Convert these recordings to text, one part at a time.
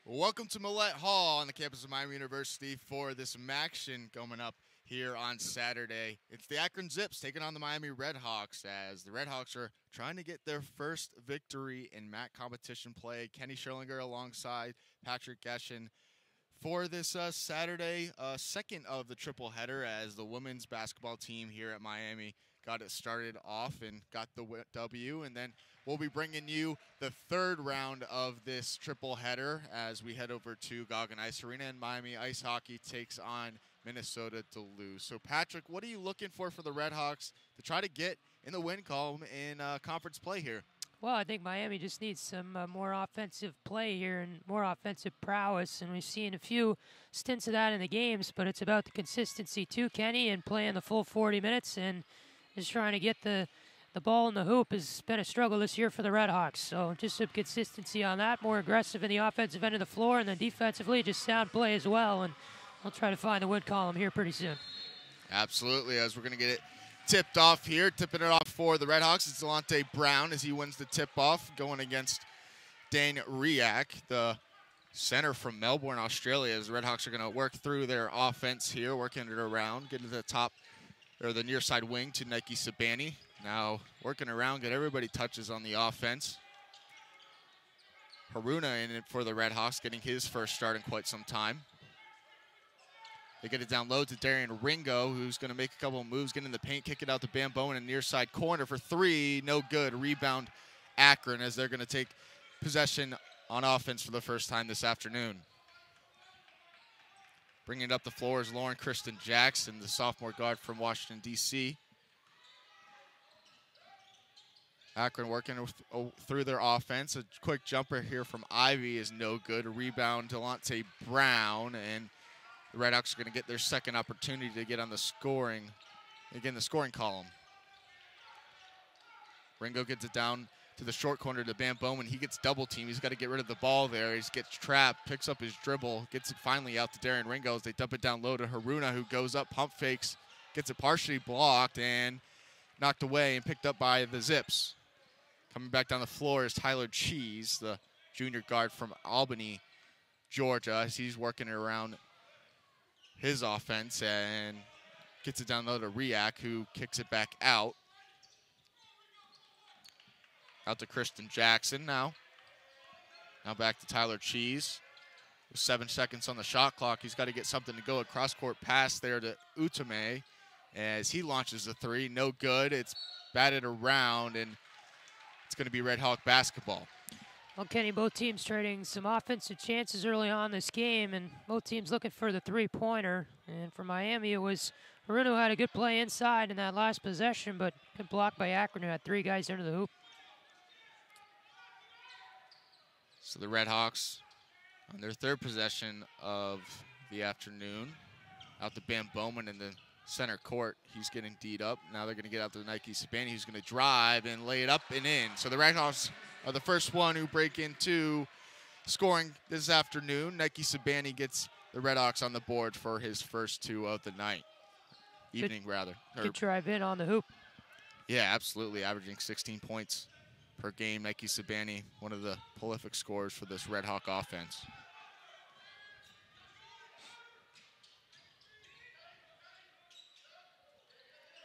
Welcome to Millett Hall on the campus of Miami University for this action coming up here on Saturday. It's the Akron Zips taking on the Miami RedHawks as the RedHawks are trying to get their first victory in MAC competition play. Kenny Schierlinger alongside Patrick Geshan for this Saturday, second of the triple header as the women's basketball team here at Miami got it started off and got the W. And then we'll be bringing you the third round of this triple header as we head over to Goggin Ice Arena and Miami Ice Hockey takes on Minnesota Duluth. So, Patrick, what are you looking for the RedHawks to try to get in the win column in conference play here? Well, I think Miami just needs some more offensive play here and more offensive prowess, and we've seen a few stints of that in the games, but it's about the consistency too, Kenny, and playing the full 40 minutes and just trying to get the ball in the hoop has been a struggle this year for the RedHawks. So just some consistency on that, more aggressive in the offensive end of the floor, and then defensively just sound play as well, and we'll try to find the win column here pretty soon. Absolutely, as we're going to get it tipped off here. Tipping it off for the RedHawks is Delonte Brown as he wins the tip-off, going against Dane Riak, the center from Melbourne, Australia, as the RedHawks are going to work through their offense here, working it around, getting to the top, or the near side wing to Nike Sabani. Now working around, get everybody touches on the offense. Haruna in it for the RedHawks, getting his first start in quite some time. They get it down low to Darian Ringo, who's going to make a couple of moves, get in the paint, kick it out to Bambone in a near side corner for three. No good. Rebound Akron as they're going to take possession on offense for the first time this afternoon. Bringing it up the floor is Lauren Kristen Jackson, the sophomore guard from Washington, D.C. Akron working through their offense. A quick jumper here from Ivy is no good. A rebound, Delonte Brown, and the RedHawks are going to get their second opportunity to get on the scoring column. Ringo gets it down to the short corner to Bam Bowman. He gets double teamed. He's got to get rid of the ball there. He gets trapped, picks up his dribble, gets it finally out to Darian Ringo as they dump it down low to Haruna, who goes up, pump fakes, gets it partially blocked and knocked away and picked up by the Zips. Coming back down the floor is Tyler Cheese, the junior guard from Albany, Georgia, as he's working it around his offense and gets it down low to Riak, who kicks it back out. Out to Kristen Jackson now. Now back to Tyler Cheese. With 7 seconds on the shot clock, he's got to get something to go. A cross-court pass there to Utame as he launches the three. No good. It's batted around, and it's going to be RedHawk basketball. Well, Kenny, both teams trading some offensive chances early on this game, and both teams looking for the three-pointer. And for Miami, it was Haruna who had a good play inside in that last possession, but good block by Akron, who had three guys under the hoop. So the RedHawks on their third possession of the afternoon. Out to Bam Bowman in the center court. He's getting D'd up. Now they're going to get out to Nike Sabani, who's going to drive and lay it up and in. So the RedHawks are the first one who break into scoring this afternoon. Nike Sabani gets the RedHawks on the board for his first two of the night. Evening, rather. Good drive in on the hoop. Yeah, absolutely. Averaging 16 points per game. Nike Sabani, one of the prolific scorers for this RedHawk offense.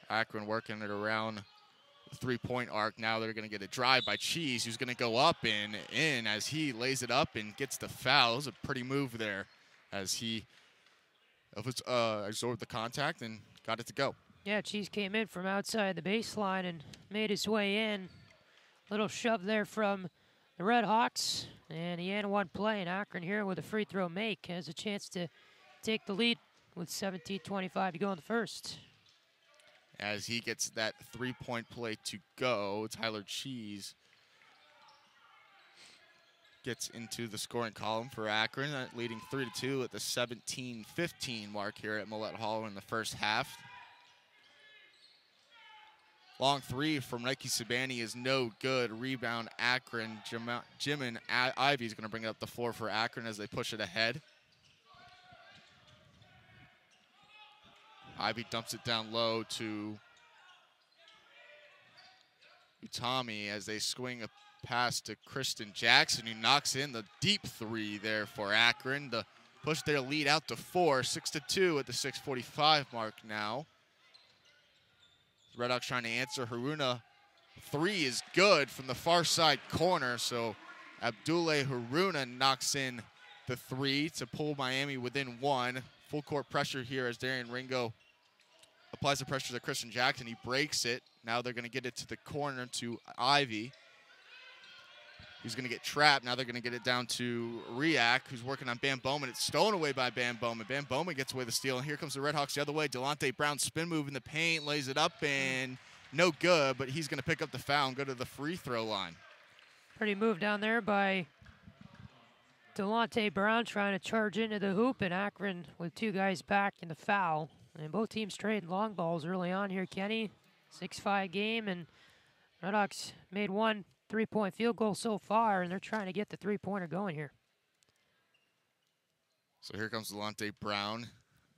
Akron working it around the three-point arc. Now they're going to get a drive by Cheese, who's going to go up and in as he lays it up and gets the foul. It was a pretty move there as he absorbed the contact and got it to go. Yeah, Cheese came in from outside the baseline and made his way in. Little shove there from the RedHawks, and he had one play, and Akron here with a free throw make has a chance to take the lead with 17:25 to go in the first. As he gets that three-point play to go, Tyler Cheese gets into the scoring column for Akron, leading 3-2 at the 17-15 mark here at Millett Hall in the first half. Long three from Nike Sabani is no good. Rebound Akron. Jimin Ivy is going to bring it up the floor for Akron as they push it ahead. Ivy dumps it down low to Utami as they swing a pass to Kristen Jackson, who knocks in the deep three there for Akron to push their lead out to 4, 6-2 at the 6:45 mark now. RedHawks trying to answer. Haruna, 3 is good from the far side corner, so Abdullah Haruna knocks in the 3 to pull Miami within 1. Full court pressure here as Darian Ringo applies the pressure to Kristen Jackson. He breaks it. Now they're going to get it to the corner to Ivy. He's going to get trapped. Now they're going to get it down to Riak, who's working on Bam Bowman. It's stolen away by Bam Bowman. Bam Bowman gets away the steal, and here comes the RedHawks the other way. Delonte Brown spin move in the paint, lays it up, and no good, but he's going to pick up the foul and go to the free throw line. Pretty move down there by Delonte Brown trying to charge into the hoop, and Akron with 2 guys back in the foul. And both teams trading long balls early on here, Kenny. 6-5 game, and RedHawks made 1 3-point field goal so far, and they're trying to get the 3-pointer going here. So here comes Delonte Brown,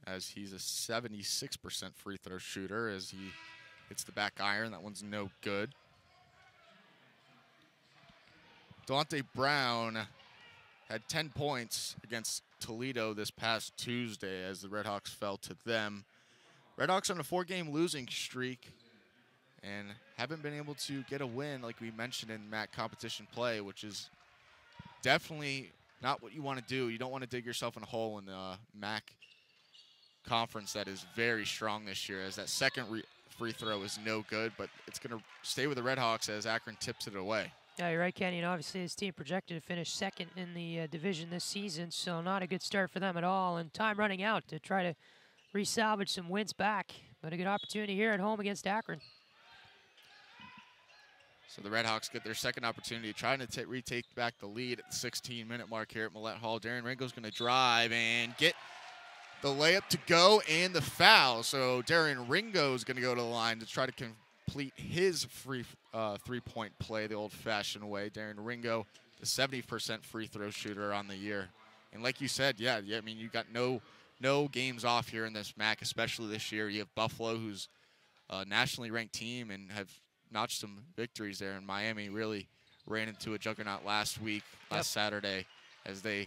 as he's a 76% free throw shooter as he hits the back iron. That one's no good. Delonte Brown had 10 points against Toledo this past Tuesday as the RedHawks fell to them. RedHawks on a 4-game losing streak and haven't been able to get a win like we mentioned in MAC competition play, which is definitely not what you want to do. You don't want to dig yourself in a hole in the MAC conference that is very strong this year, as that second free throw is no good, but it's going to stay with the RedHawks as Akron tips it away. Yeah, you're right, Kenny. And obviously, this team projected to finish second in the division this season, so not a good start for them at all. And time running out to try to resalvage some wins back, but a good opportunity here at home against Akron. So the RedHawks get their second opportunity, trying to retake back the lead at the 16-minute mark here at Millett Hall. Darian Ringo's going to drive and get the layup to go and the foul. So Darian Ringo's going to go to the line to try to complete his free 3-point play the old-fashioned way. Darian Ringo, the 70% free throw shooter on the year. And like you said, yeah, I mean, you got no games off here in this MAC, especially this year. You have Buffalo, who's a nationally ranked team and have notched some victories there, and Miami really ran into a juggernaut last Saturday, as they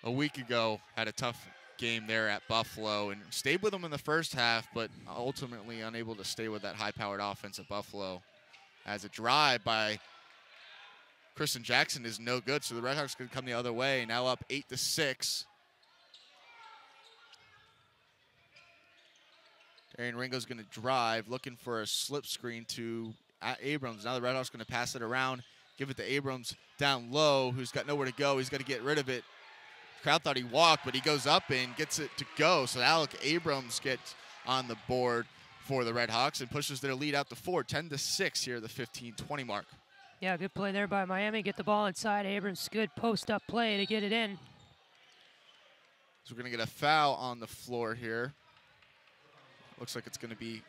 a week ago had a tough game there at Buffalo and stayed with them in the first half, but ultimately unable to stay with that high-powered offense at Buffalo, as a drive by Kristen Jackson is no good. So the RedHawks could come the other way, now up 8-6. Darian Ringo's going to drive, looking for a slip screen to Abrams. Now the RedHawks going to pass it around, give it to Abrams down low, who's got nowhere to go. He's got to get rid of it. The crowd thought he walked, but he goes up and gets it to go. So Alec Abrams gets on the board for the RedHawks and pushes their lead out to 4, 10-6 here at the 15-20 mark. Yeah, good play there by Miami. Get the ball inside. Abrams, good post-up play to get it in. So we're going to get a foul on the floor here. Looks like it's going to be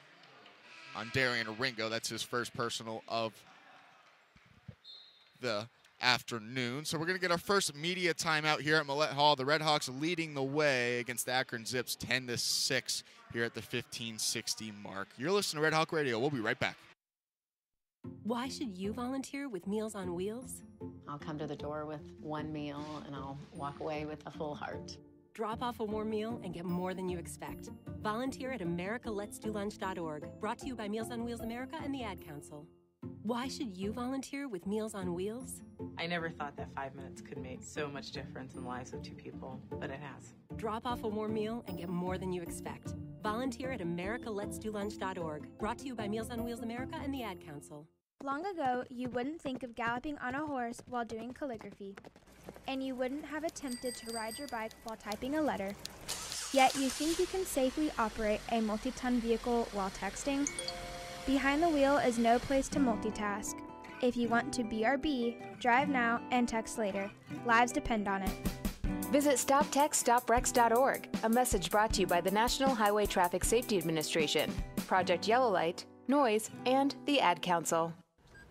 on Darian Ringo. That's his first personal of the afternoon. So we're going to get our first media timeout here at Millett Hall. The RedHawks leading the way against the Akron Zips 10-6 here at the 15:60 mark. You're listening to Red Hawk Radio. We'll be right back. Why should you volunteer with Meals on Wheels? I'll come to the door with one meal and I'll walk away with a full heart. Drop off a warm meal and get more than you expect. Volunteer at americaletsdolunch.org. Brought to you by Meals on Wheels America and the Ad Council. Why should you volunteer with Meals on Wheels? I never thought that 5 minutes could make so much difference in the lives of 2 people, but it has. Drop off a warm meal and get more than you expect. Volunteer at americaletsdolunch.org. Brought to you by Meals on Wheels America and the Ad Council. Long ago, you wouldn't think of galloping on a horse while doing calligraphy, and you wouldn't have attempted to ride your bike while typing a letter. Yet you think you can safely operate a multi-ton vehicle while texting? Behind the wheel is no place to multitask. If you want to BRB, drive now and text later. Lives depend on it. Visit StopTextStopWrecks.org, a message brought to you by the National Highway Traffic Safety Administration, Project Yellow Light, Noise, and the Ad Council.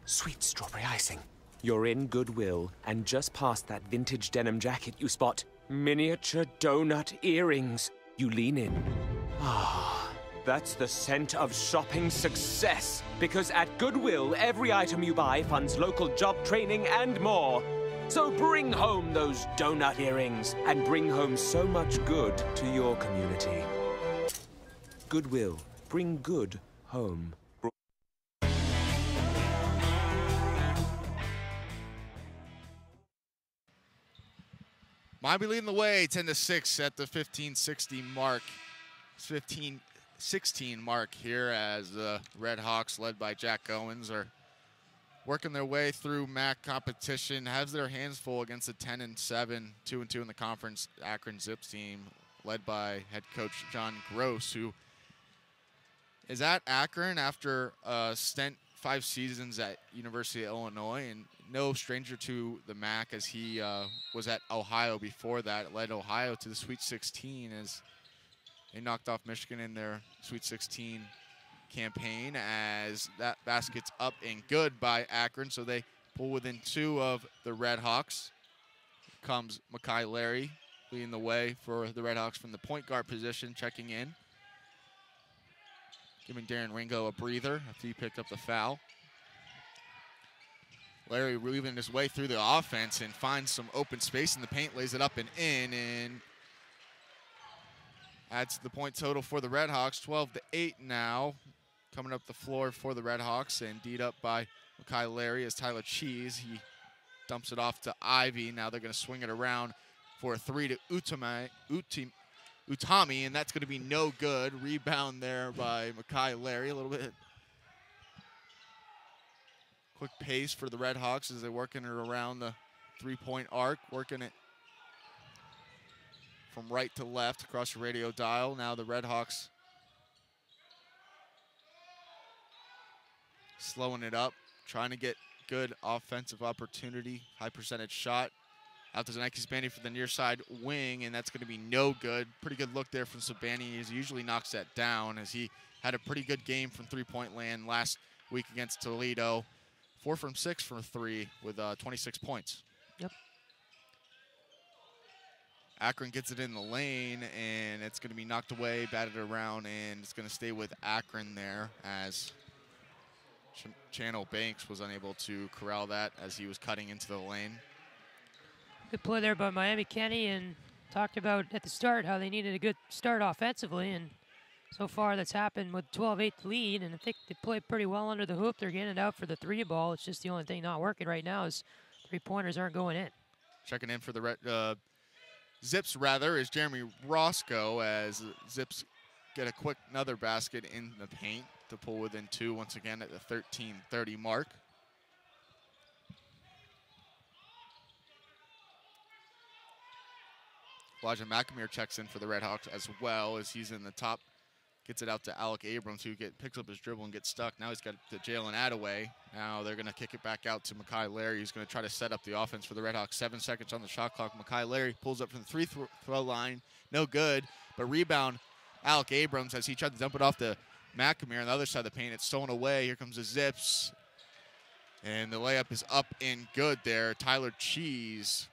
Sweet strawberry icing. You're in Goodwill, and just past that vintage denim jacket you spot miniature donut earrings. You lean in. Ah, That's the scent of shopping success. Because at Goodwill, every item you buy funds local job training and more. So bring home those donut earrings and bring home so much good to your community. Goodwill. Bring good home. Miami leading the way 10-6 at the 15-16 mark. 15-16 mark here as the RedHawks, led by Jack Owens, are working their way through MAC competition. Has their hands full against the 10-7, 2-2 in the conference Akron Zips team, led by head coach John Gross, who is at Akron after a stint 5 seasons at University of Illinois, and no stranger to the MAC as he was at Ohio before that. Led Ohio to the Sweet 16 as they knocked off Michigan in their Sweet 16 campaign, as that basket's up and good by Akron, so they pull within 2 of the RedHawks. Here comes Makai Larry leading the way for the RedHawks from the point guard position, checking in, giving Darren Ringo a breather after he picked up the foul. Larry weaving his way through the offense and finds some open space in the paint, lays it up and in, and adds the point total for the RedHawks, 12-8 now. Coming up the floor for the RedHawks and D'd up by Makai Larry as Tyler Cheese. He dumps it off to Ivy. Now they're going to swing it around for a 3 to Utami, and that's going to be no good. Rebound there by Makai Larry. A little bit quick pace for the RedHawks as they're working it around the 3-point arc, working it from right to left across the radio dial. Now the RedHawks slowing it up, trying to get good offensive opportunity. High percentage shot. Out to Nike Spanny for the near side wing, and that's going to be no good. Pretty good look there from Sabani, as he usually knocks that down, as he had a pretty good game from 3-point land last week against Toledo. 4 from 6 from 3 with 26 points. Yep. Akron gets it in the lane, and it's going to be knocked away, batted around, and it's going to stay with Akron there as Channel Banks was unable to corral that as he was cutting into the lane. Good play there by Miami, Kenny, and talked about at the start how they needed a good start offensively, and so far that's happened with 12-8 lead, and I think they played pretty well under the hoop. They're getting it out for the 3 ball. It's just the only thing not working right now is 3-pointers aren't going in. Checking in for the Zips, is Jeremy Roscoe, as Zips get a quick another basket in the paint to pull within 2 once again at the 13:30 mark. Elijah McAmeer checks in for the RedHawks as well, as he's in the top. Gets it out to Alec Abrams, who picks up his dribble and gets stuck. Now he's got to Jalen Attaway. Now they're going to kick it back out to Makai Larry, who's going to try to set up the offense for the RedHawks. 7 seconds on the shot clock. Makai Larry pulls up from the free throw line. No good, but rebound Alec Abrams as he tried to dump it off to McAmeer on the other side of the paint. It's stolen away. Here comes the Zips. And the layup is up and good there. Tyler Cheese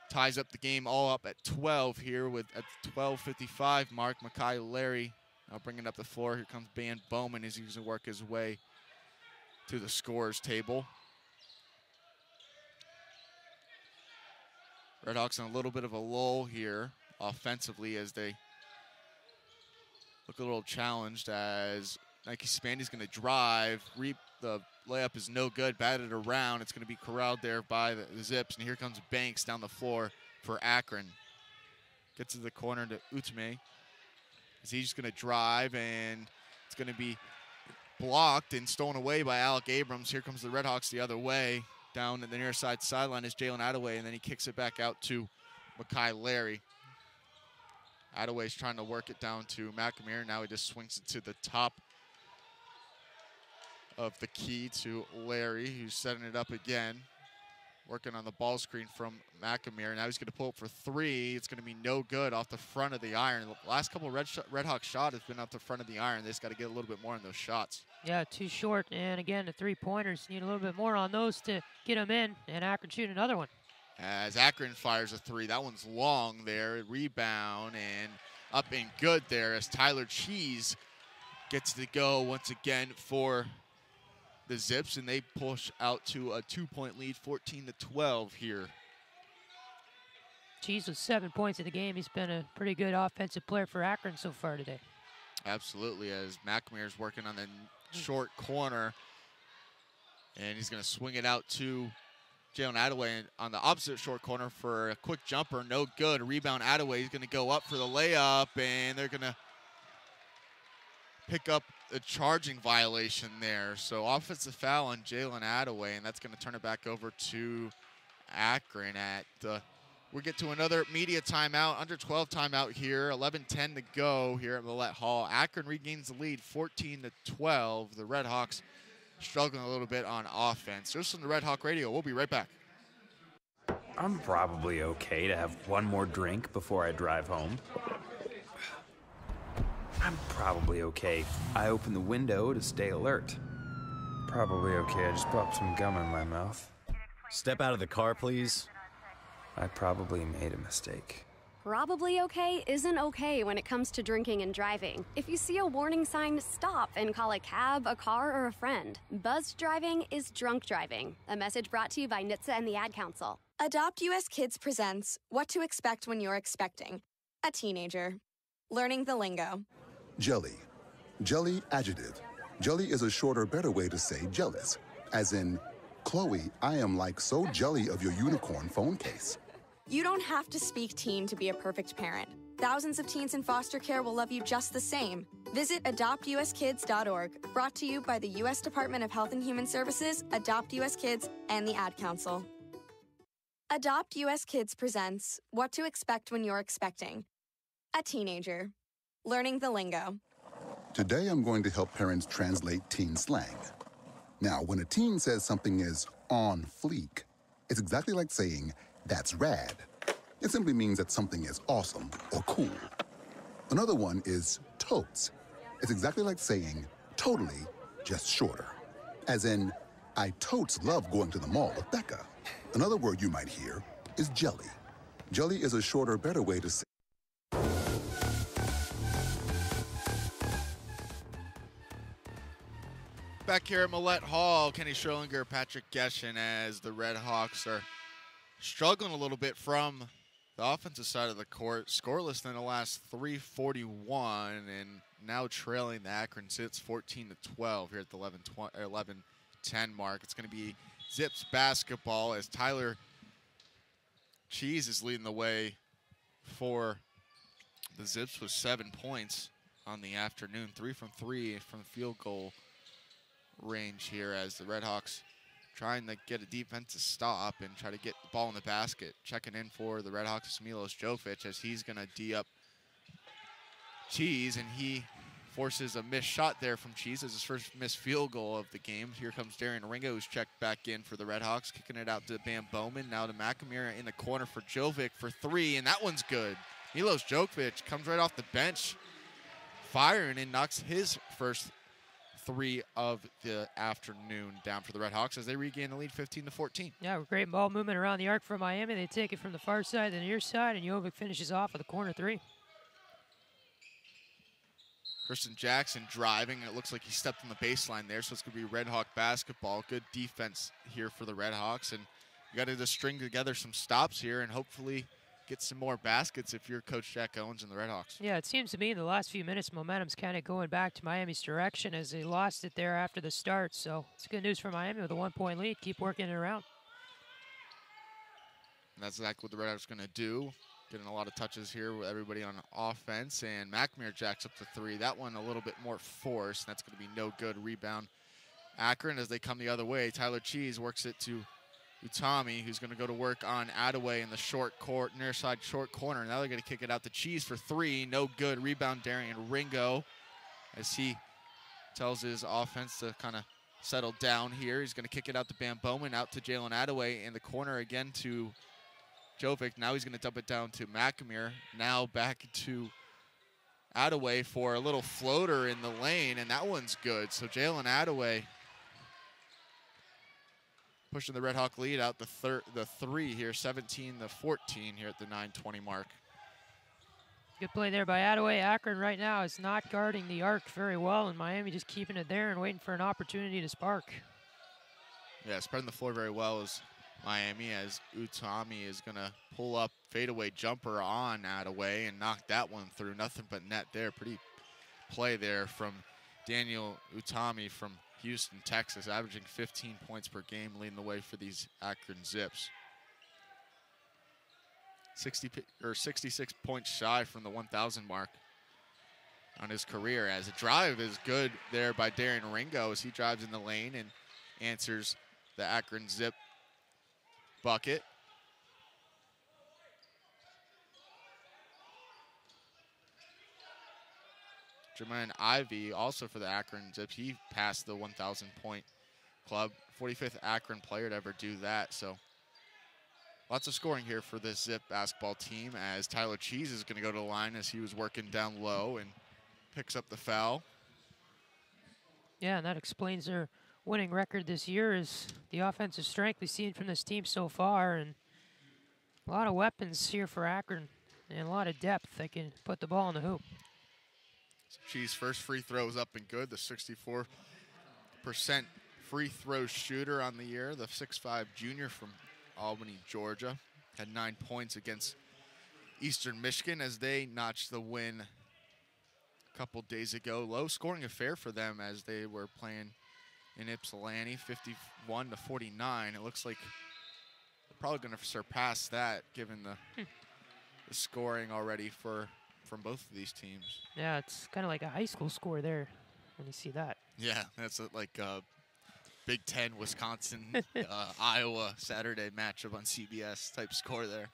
ties up the game all up at 12 here with at the 12:55 mark. Makai Larry now bringing up the floor. Here comes Ban Bowman as he's going to work his way to the scorers table. RedHawks in a little bit of a lull here offensively as they look a little challenged, as Nike Spandy's going to drive. The layup is no good, batted around. It's going to be corralled there by the Zips, and here comes Banks down the floor for Akron. Gets to the corner to Utme, as he's just going to drive, and it's going to be blocked and stolen away by Alec Abrams. Here comes the RedHawks the other way. Down at the near side sideline is Jalen Attaway, and then he kicks it back out to Makai Larry. Attaway's trying to work it down to McAmeer. Now he just swings it to the top of the key to Larry, who's setting it up again. Working on the ball screen from McAmeer. Now he's going to pull up for 3. It's going to be no good off the front of the iron. The last couple of RedHawks shots have been off the front of the iron. They just got to get a little bit more on those shots. Yeah, too short. And again, the 3-pointers need a little bit more on those to get them in. And Akron shoot another one. As Akron fires a 3. That one's long there. Rebound, and up and good there as Tyler Cheese gets to go once again for the Zips, and they push out to a 2-point lead, 14-12 here. Cheese with 7 points in the game. He's been a pretty good offensive player for Akron so far today. Absolutely, as McNamara's working on the short corner, and he's going to swing it out to Jalen Attaway on the opposite short corner for a quick jumper. No good. Rebound Attaway. He's going to go up for the layup, and they're going to pick up a charging violation there. So offensive foul on Jalen Attaway, and that's going to turn it back over to Akron at we get to another media timeout, under 12 timeout here, 11:10 to go here at Millett Hall. Akron regains the lead, 14-12. The RedHawks struggling a little bit on offense. Just on the Red Hawk Radio, we'll be right back. I'm probably okay to have one more drink before I drive home. I'm probably okay. I open the window to stay alert. Probably okay. I just popped some gum in my mouth. Step out of the car, please. I probably made a mistake. Probably okay isn't okay when it comes to drinking and driving. If you see a warning sign, stop and call a cab, a car, or a friend. Buzzed driving is drunk driving. A message brought to you by NHTSA and the Ad Council. Adopt US Kids presents What to Expect When You're Expecting a Teenager. Learning the lingo. Jelly. Jelly adjective. Jelly is a shorter, better way to say jealous. As in, Chloe, I am like so jelly of your unicorn phone case. You don't have to speak teen to be a perfect parent. Thousands of teens in foster care will love you just the same. Visit adoptuskids.org, brought to you by the U.S. Department of Health and Human Services, Adopt US Kids, and the Ad Council. Adopt US Kids presents What to Expect When You're Expecting a Teenager. Learning the lingo. Today I'm going to help parents translate teen slang. Now, when a teen says something is on fleek, it's exactly like saying, that's rad. It simply means that something is awesome or cool. Another one is totes. It's exactly like saying totally, just shorter. As in, I totes love going to the mall with Becca. Another word you might hear is jelly. Jelly is a shorter, better way to say. Back here at Millett Hall, Kenny Schierlinger, Patrick Geshan, as the RedHawks are struggling a little bit from the offensive side of the court. Scoreless in the last 3:41, and now trailing the Akron Zips 14-12 here at the 11:10 mark. It's going to be Zips basketball as Tyler Cheese is leading the way for the Zips with 7 points on the afternoon. 3 from 3 from field goal range here as the RedHawks trying to get a defensive stop and try to get the ball in the basket. Checking in for the RedHawks is Milos Jovic as he's going to D up Cheese, and he forces a missed shot there from Cheese as his first missed field goal of the game. Here comes Darian Ringo, who's checked back in for the RedHawks, kicking it out to Bam Bowman. Now to McNamara in the corner for Jovic for 3, and that one's good. Milos Jovic comes right off the bench, firing, and knocks his first 3 of the afternoon down for the RedHawks as they regain the lead 15-14. Yeah, great ball movement around the arc for Miami. They take it from the far side to the near side, and Jovic finishes off with a corner 3. Kristen Jackson driving. It looks like he stepped on the baseline there, so it's going to be RedHawk basketball. Good defense here for the RedHawks, and you got to just string together some stops here and hopefully get some more baskets if you're Coach Jack Owens and the RedHawks. Yeah, it seems to me in the last few minutes, momentum's kind of going back to Miami's direction as they lost it there after the start. So it's good news for Miami with a 1-point lead. Keep working it around. And that's exactly what the RedHawks are going to do. Getting a lot of touches here with everybody on offense. And McNamara jacks up to 3. That one a little bit more force. And that's going to be no good. Rebound Akron as they come the other way. Tyler Cheese works it to Utami, who's going to go to work on Attaway in the short court, near side short corner. Now they're going to kick it out to Cheese for 3. No good. Rebound Darian Ringo as he tells his offense to kind of settle down here. He's going to kick it out to Bam Bowman, out to Jalen Attaway in the corner again to Jovic. Now he's going to dump it down to McNamara. Now back to Attaway for a little floater in the lane, and that one's good. So Jalen Attaway pushing the RedHawk lead out the 3 here, 17-14 here at the 9:20 mark. Good play there by Attaway. Akron right now is not guarding the arc very well, and Miami just keeping it there and waiting for an opportunity to spark. Yeah, spreading the floor very well is Miami, as Utami is going to pull up fadeaway jumper on Attaway and knock that one through. Nothing but net there. Pretty play there from Daniel Utami from Houston, Texas, averaging 15 points per game, leading the way for these Akron Zips. 66 points shy from the 1,000 mark on his career, as a drive is good there by Darian Ringo as he drives in the lane and answers the Akron Zip bucket. Jermaine Ivey, also for the Akron Zips, he passed the 1,000 point club. 45th Akron player to ever do that, so lots of scoring here for this Zip basketball team, as Tyler Cheese is going to go to the line as he was working down low and picks up the foul. Yeah, and that explains their winning record this year, is the offensive strength we've seen from this team so far, and a lot of weapons here for Akron and a lot of depth. They can put the ball in the hoop. So Cheese first free throw is up and good. The 64% free throw shooter on the year, the 6'5" junior from Albany, Georgia, had 9 points against Eastern Michigan as they notched the win a couple days ago. Low scoring affair for them as they were playing in Ypsilanti, 51-49. It looks like they're probably going to surpass that given the scoring already from both of these teams. Yeah, it's kind of like a high school score there when you see that. Yeah, that's like Big Ten, Wisconsin, Iowa Saturday matchup on CBS type score there.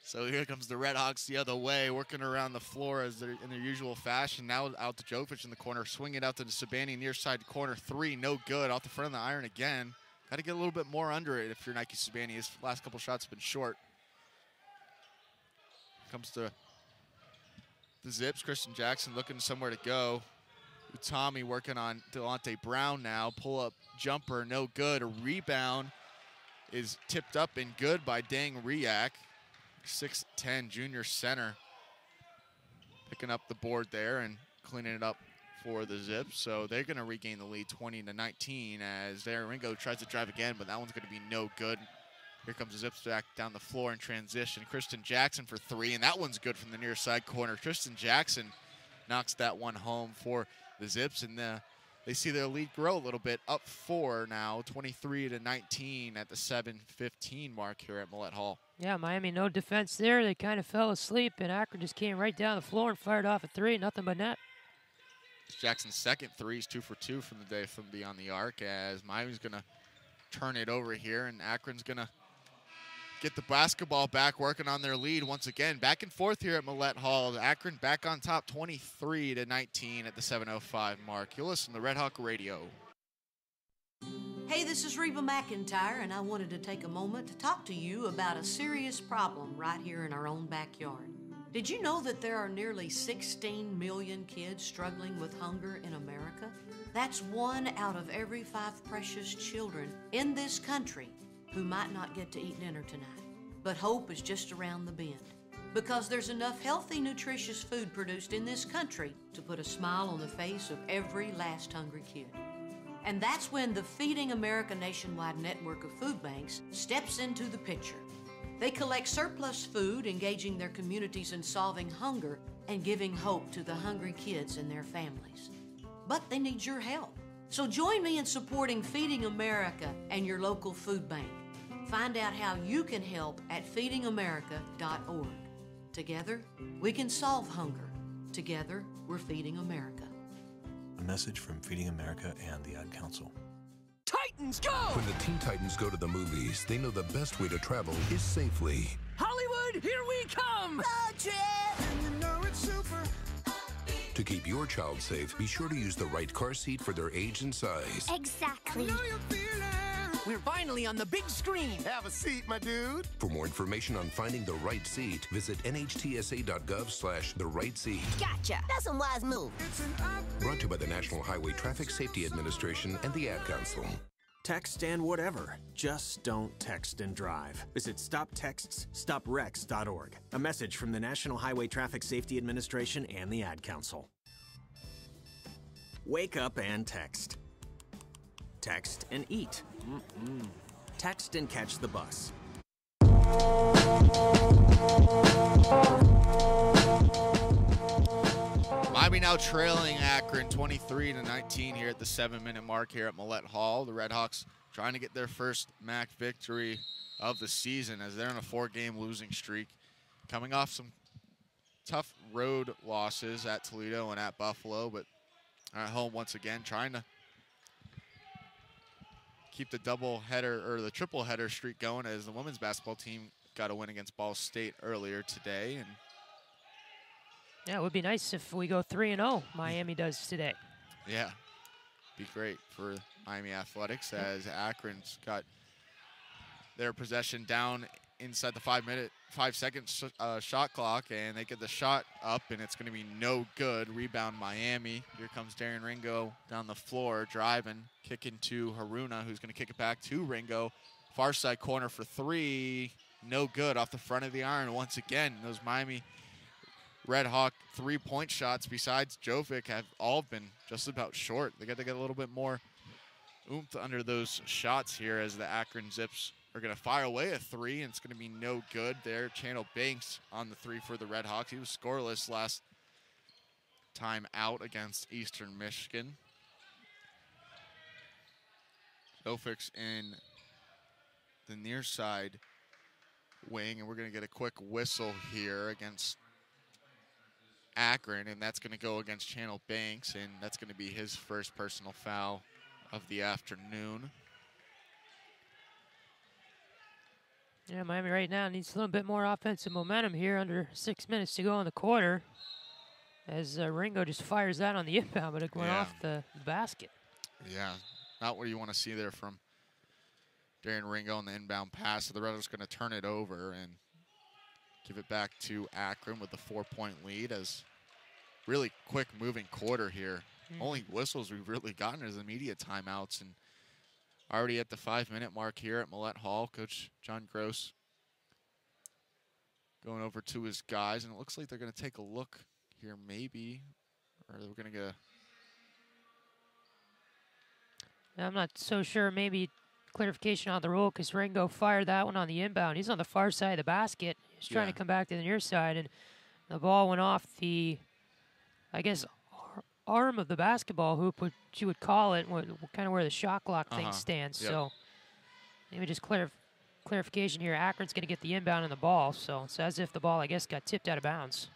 So here comes the RedHawks the other way, working around the floor as they're in their usual fashion. Now out to Jovic in the corner, swinging out to the Sabani near side corner three, no good. Off the front of the iron again. Got to get a little bit more under it if you're Nike Sabani. His last couple shots have been short. Comes to the Zips. Christian Jackson looking somewhere to go. Utami working on Delonte Brown now. Pull-up jumper, no good. A rebound is tipped up and good by Dang Riak. 6'10" junior center. Picking up the board there and cleaning it up for the Zips. So they're going to regain the lead 20-19 as Darren Ringo tries to drive again, but that one's going to be no good. Here comes the Zips back down the floor in transition. Christian Jackson for three, and that one's good from the near side corner. Christian Jackson knocks that one home for the Zips, and they see their lead grow a little bit, up 4 now, 23-19 at the 7:15 mark here at Millett Hall. Yeah, Miami, no defense there. They kind of fell asleep, and Akron just came right down the floor and fired off a three, nothing but net. Jackson's second three is 2 for 2 from the day from beyond the arc, as Miami's going to turn it over here, and Akron's going to get the basketball back, working on their lead once again. Back and forth here at Millett Hall. Akron back on top 23-19 at the 7:05 mark. You'll listen to Red Hawk Radio. Hey, this is Reba McIntyre, and I wanted to take a moment to talk to you about a serious problem right here in our own backyard. Did you know that there are nearly 16 million kids struggling with hunger in America? That's 1 out of every 5 precious children in this country who might not get to eat dinner tonight. But hope is just around the bend, because there's enough healthy, nutritious food produced in this country to put a smile on the face of every last hungry kid. And that's when the Feeding America nationwide network of food banks steps into the picture. They collect surplus food, engaging their communities in solving hunger and giving hope to the hungry kids and their families. But they need your help. So join me in supporting Feeding America and your local food bank. Find out how you can help at feedingamerica.org. Together, we can solve hunger. Together, we're Feeding America. A message from Feeding America and the Ad Council. Titans go! When the Teen Titans go to the movies, they know the best way to travel is safely. Hollywood, here we come! And you know it's super. To keep your child safe, be sure to use the right car seat for their age and size. Exactly. We're finally on the big screen. Have a seat, my dude. For more information on finding the right seat, visit nhtsa.gov/the-right-seat. Gotcha. That's a wise move. Brought to you by the National Highway Traffic Safety Administration and the Ad Council. Text and whatever. Just don't text and drive. Visit StopTextsStopWrecks.org. A message from the National Highway Traffic Safety Administration and the Ad Council. Wake up and text. Text and eat. Text and catch the bus. Miami now trailing Akron 23-19 here at the 7-minute mark here at Millett Hall. The RedHawks trying to get their first MAC victory of the season as they're in a 4-game losing streak. Coming off some tough road losses at Toledo and at Buffalo, but at home once again trying to keep the double header or the triple header streak going as the women's basketball team got a win against Ball State earlier today. And yeah, it would be nice if we go 3-0. Miami does today. Yeah, be great for Miami Athletics as Akron's got their possession down inside the 5-second shot clock, and they get the shot up, and it's going to be no good. Rebound Miami. Here comes Darren Ringo down the floor, driving, kicking to Haruna, who's going to kick it back to Ringo. Far side corner for 3. No good off the front of the iron once again. Those Miami RedHawk 3-point shots besides Jovic have all been just about short. They got to get a little bit more oomph under those shots here as the Akron Zips are going to fire away a 3, and it's going to be no good there. Channel Banks on the 3 for the RedHawks. He was scoreless last time out against Eastern Michigan. Jovic's in the near side wing, and we're going to get a quick whistle here against Akron, and that's going to go against Channel Banks, and that's going to be his first personal foul of the afternoon. Yeah, Miami right now needs a little bit more offensive momentum here under 6 minutes to go in the quarter as Ringo just fires that on the inbound, but it went off the basket. Yeah, not what you want to see there from Darren Ringo on the inbound pass. So the Red Hawks going to turn it over and give it back to Akron with the 4-point lead as really quick moving quarter here. Only whistles we've really gotten is immediate timeouts, and already at the 5-minute mark here at Millett Hall, Coach John Gross going over to his guys, and it looks like they're going to take a look here maybe, or they're going to get I'm not so sure. Maybe clarification on the rule because Ringo fired that one on the inbound. He's on the far side of the basket. He's trying to come back to the near side, and the ball went off the, I guess, arm of the basketball hoop, what you would call it, kind of where the shot clock thing stands. Yep. So maybe just clarification here. Akron's going to get the inbound on the ball, so it's as if the ball, I guess, got tipped out of bounds.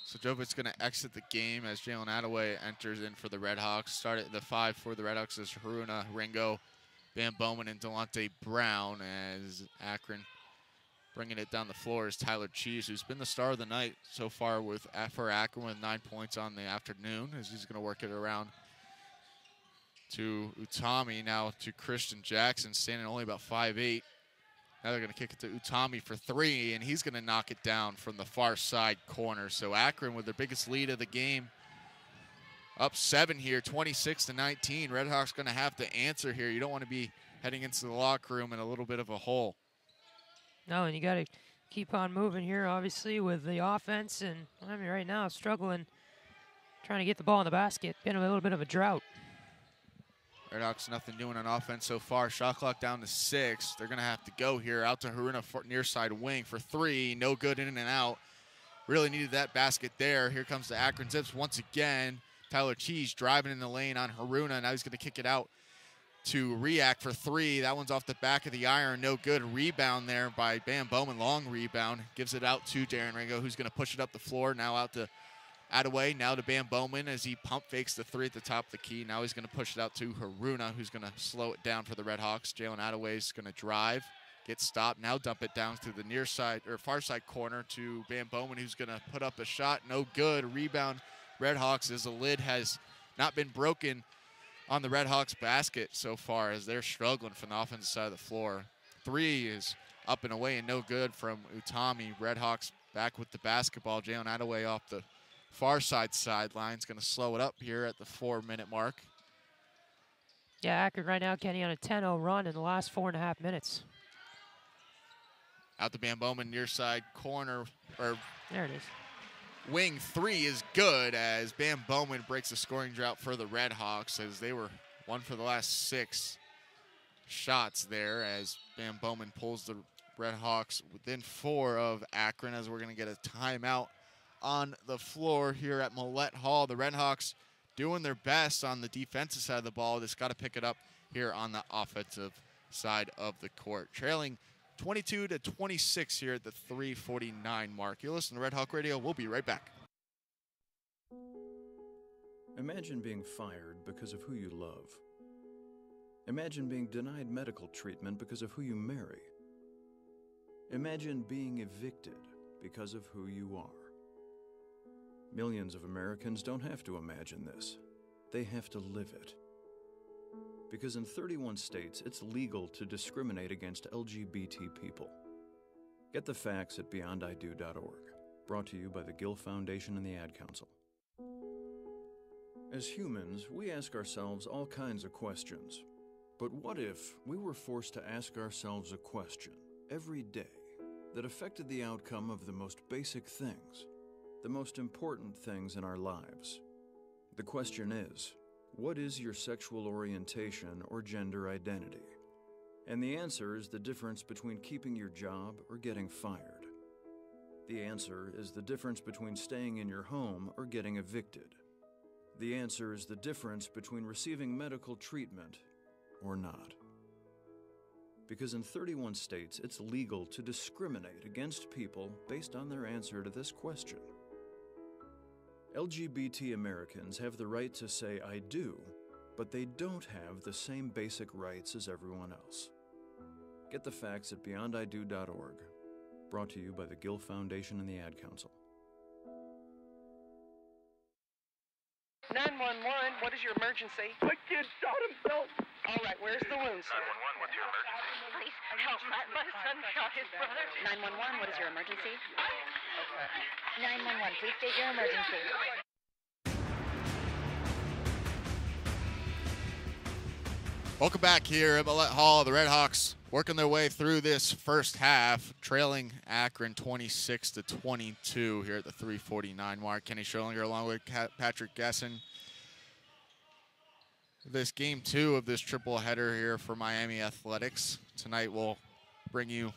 So Jovic's going to exit the game as Jalen Attaway enters in for the RedHawks. Started the 5 for the RedHawks is Haruna, Ringo, Van Bowman, and Delonte Brown as Akron. Bringing it down the floor is Tyler Cheese, who's been the star of the night so far for Akron with 9 points on the afternoon, as he's going to work it around to Utami, now to Christian Jackson, standing only about 5'8". Now they're going to kick it to Utami for 3, and he's going to knock it down from the far side corner. So Akron with their biggest lead of the game, up 7 here, 26-19. RedHawks going to have to answer here. You don't want to be heading into the locker room in a little bit of a hole. No, and you got to keep on moving here, obviously, with the offense. And I mean, right now, struggling, trying to get the ball in the basket. Been a little bit of a drought. RedHawks nothing doing on offense so far. Shot clock down to 6. They're going to have to go here out to Haruna for near side wing for 3. No good, in and out. Really needed that basket there. Here comes the Akron Zips once again. Tyler Cheese driving in the lane on Haruna. Now he's going to kick it out to React for 3. That one's off the back of the iron. No good. Rebound there by Van Bowman. Long rebound. Gives it out to Darren Ringo, who's going to push it up the floor. Now out to Attaway. Now to Van Bowman as he pump fakes the 3 at the top of the key. Now he's going to push it out to Haruna, who's going to slow it down for the RedHawks. Jalen Attaway's going to drive. Get stopped. Now dump it down to the near side or far side corner to Van Bowman, who's going to put up a shot. No good. Rebound RedHawks as the lid has not been broken on the RedHawks basket so far as they're struggling from the offensive side of the floor. 3 is up and away and no good from Utami. RedHawks back with the basketball. Jalen Attaway off the far side sideline is going to slow it up here at the 4-minute mark. Yeah, Akron right now, Kenny, on a 10-0 run in the last 4.5 minutes. Out to Bam Bowman, near side corner, or there it is. Wing 3 is good as Bam Bowman breaks the scoring drought for the RedHawks as they were 1 for the last 6 shots there as Bam Bowman pulls the RedHawks within 4 of Akron as we're going to get a timeout on the floor here at Millett Hall. The RedHawks doing their best on the defensive side of the ball. Just got to pick it up here on the offensive side of the court. Trailing 22-26 here at the 3:49 mark. You're listening to Red Hawk Radio. We'll be right back. Imagine being fired because of who you love. Imagine being denied medical treatment because of who you marry. Imagine being evicted because of who you are. Millions of Americans don't have to imagine this. They have to live it. Because in 31 states, it's legal to discriminate against LGBT people. Get the facts at beyondido.org. Brought to you by the Gill Foundation and the Ad Council. As humans, we ask ourselves all kinds of questions. But what if we were forced to ask ourselves a question every day that affected the outcome of the most basic things, the most important things in our lives? The question is, what is your sexual orientation or gender identity? And the answer is the difference between keeping your job or getting fired. The answer is the difference between staying in your home or getting evicted. The answer is the difference between receiving medical treatment or not. Because in 31 states, it's legal to discriminate against people based on their answer to this question. LGBT Americans have the right to say I do, but they don't have the same basic rights as everyone else. Get the facts at beyondido.org. Brought to you by the Gill Foundation and the Ad Council. 911, what is your emergency? My kid shot himself. All right, where's the wound, sir? 911, what's your emergency? Please help. My son shot his brother. 911, what is your emergency? Okay. 911, please state your emergency. Welcome back here at Millett Hall. The RedHawks working their way through this first half, trailing Akron 26-22 here at the 3:49 mark. Kenny Schierlinger along with Patrick Geshan. This game 2 of this triple header here for Miami Athletics. Tonight we'll bring you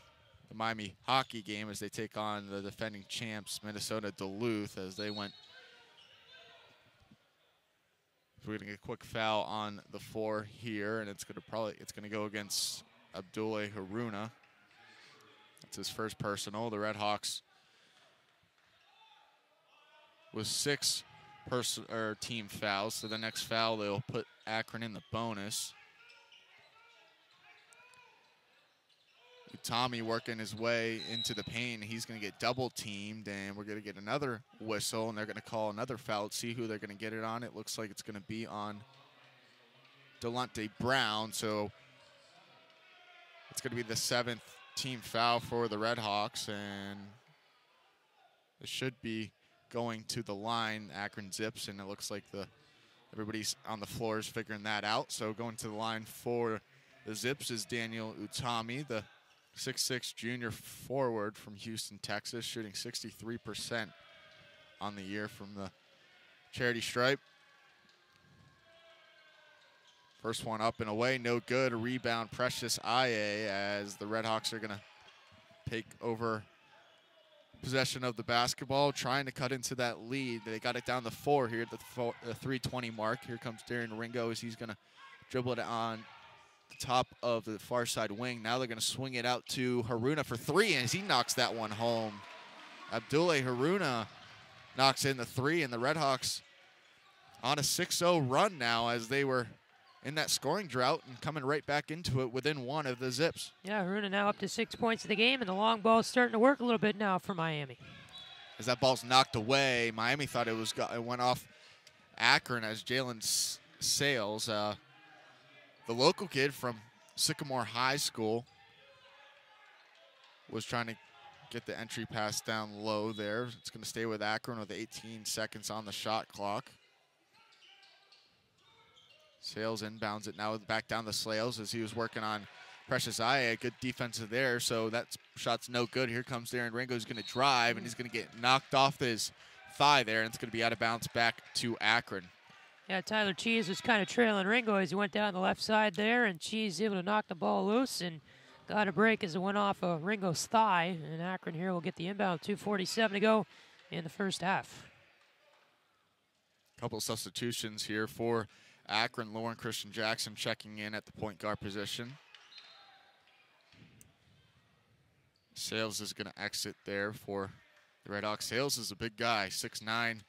the Miami hockey game as they take on the defending champs, Minnesota Duluth, as they went. We're gonna get a quick foul on the floor here, and it's gonna go against Abdullah Haruna. That's his first personal. The RedHawks with 6 team fouls. So the next foul they'll put Akron in the bonus. Tommy working his way into the paint. He's going to get double teamed, and we're going to get another whistle, and they're going to call another foul. Let's see who they're going to get it on. It looks like it's going to be on Delonte Brown. So it's going to be the 7th team foul for the RedHawks, and it should be going to the line, Akron Zips, and it looks like everybody's on the floor is figuring that out. So going to the line for the Zips is Daniel Utami, the 6'6" junior forward from Houston, Texas, shooting 63% on the year from the charity stripe. First one up and away, no good. A rebound, Precious Aye, as the RedHawks are going to take over possession of the basketball, trying to cut into that lead. They got it down to 4 here at the 3:20 mark. Here comes Darren Ringo as he's going to dribble it on the top of the far side wing. Now they're going to swing it out to Haruna for 3, and as he knocks that one home. Abdullah Haruna knocks in the 3, and the RedHawks on a 6-0 run now as they were in that scoring drought and coming right back into it within 1 of the Zips. Yeah, Haruna now up to 6 points in the game, and the long ball's starting to work a little bit now for Miami. As that ball's knocked away, Miami thought it went off Akron as Jalen Sales, the local kid from Sycamore High School, was trying to get the entry pass down low there. It's going to stay with Akron with 18 seconds on the shot clock. Sales inbounds it now back down the Sales as he was working on Precious Aya. Good defensive there, so that shot's no good. Here comes Darren Ringo. He's going to drive, and he's going to get knocked off his thigh there, and it's going to be out of bounds back to Akron. Yeah, Tyler Cheese was kind of trailing Ringo as he went down the left side there, and Cheese able to knock the ball loose and got a break as it went off of Ringo's thigh. And Akron here will get the inbound. 2:47 to go in the first half. Couple substitutions here for Akron. Lauren Christian Jackson checking in at the point guard position. Sales is going to exit there for the RedHawks. Sales is a big guy, 6'9",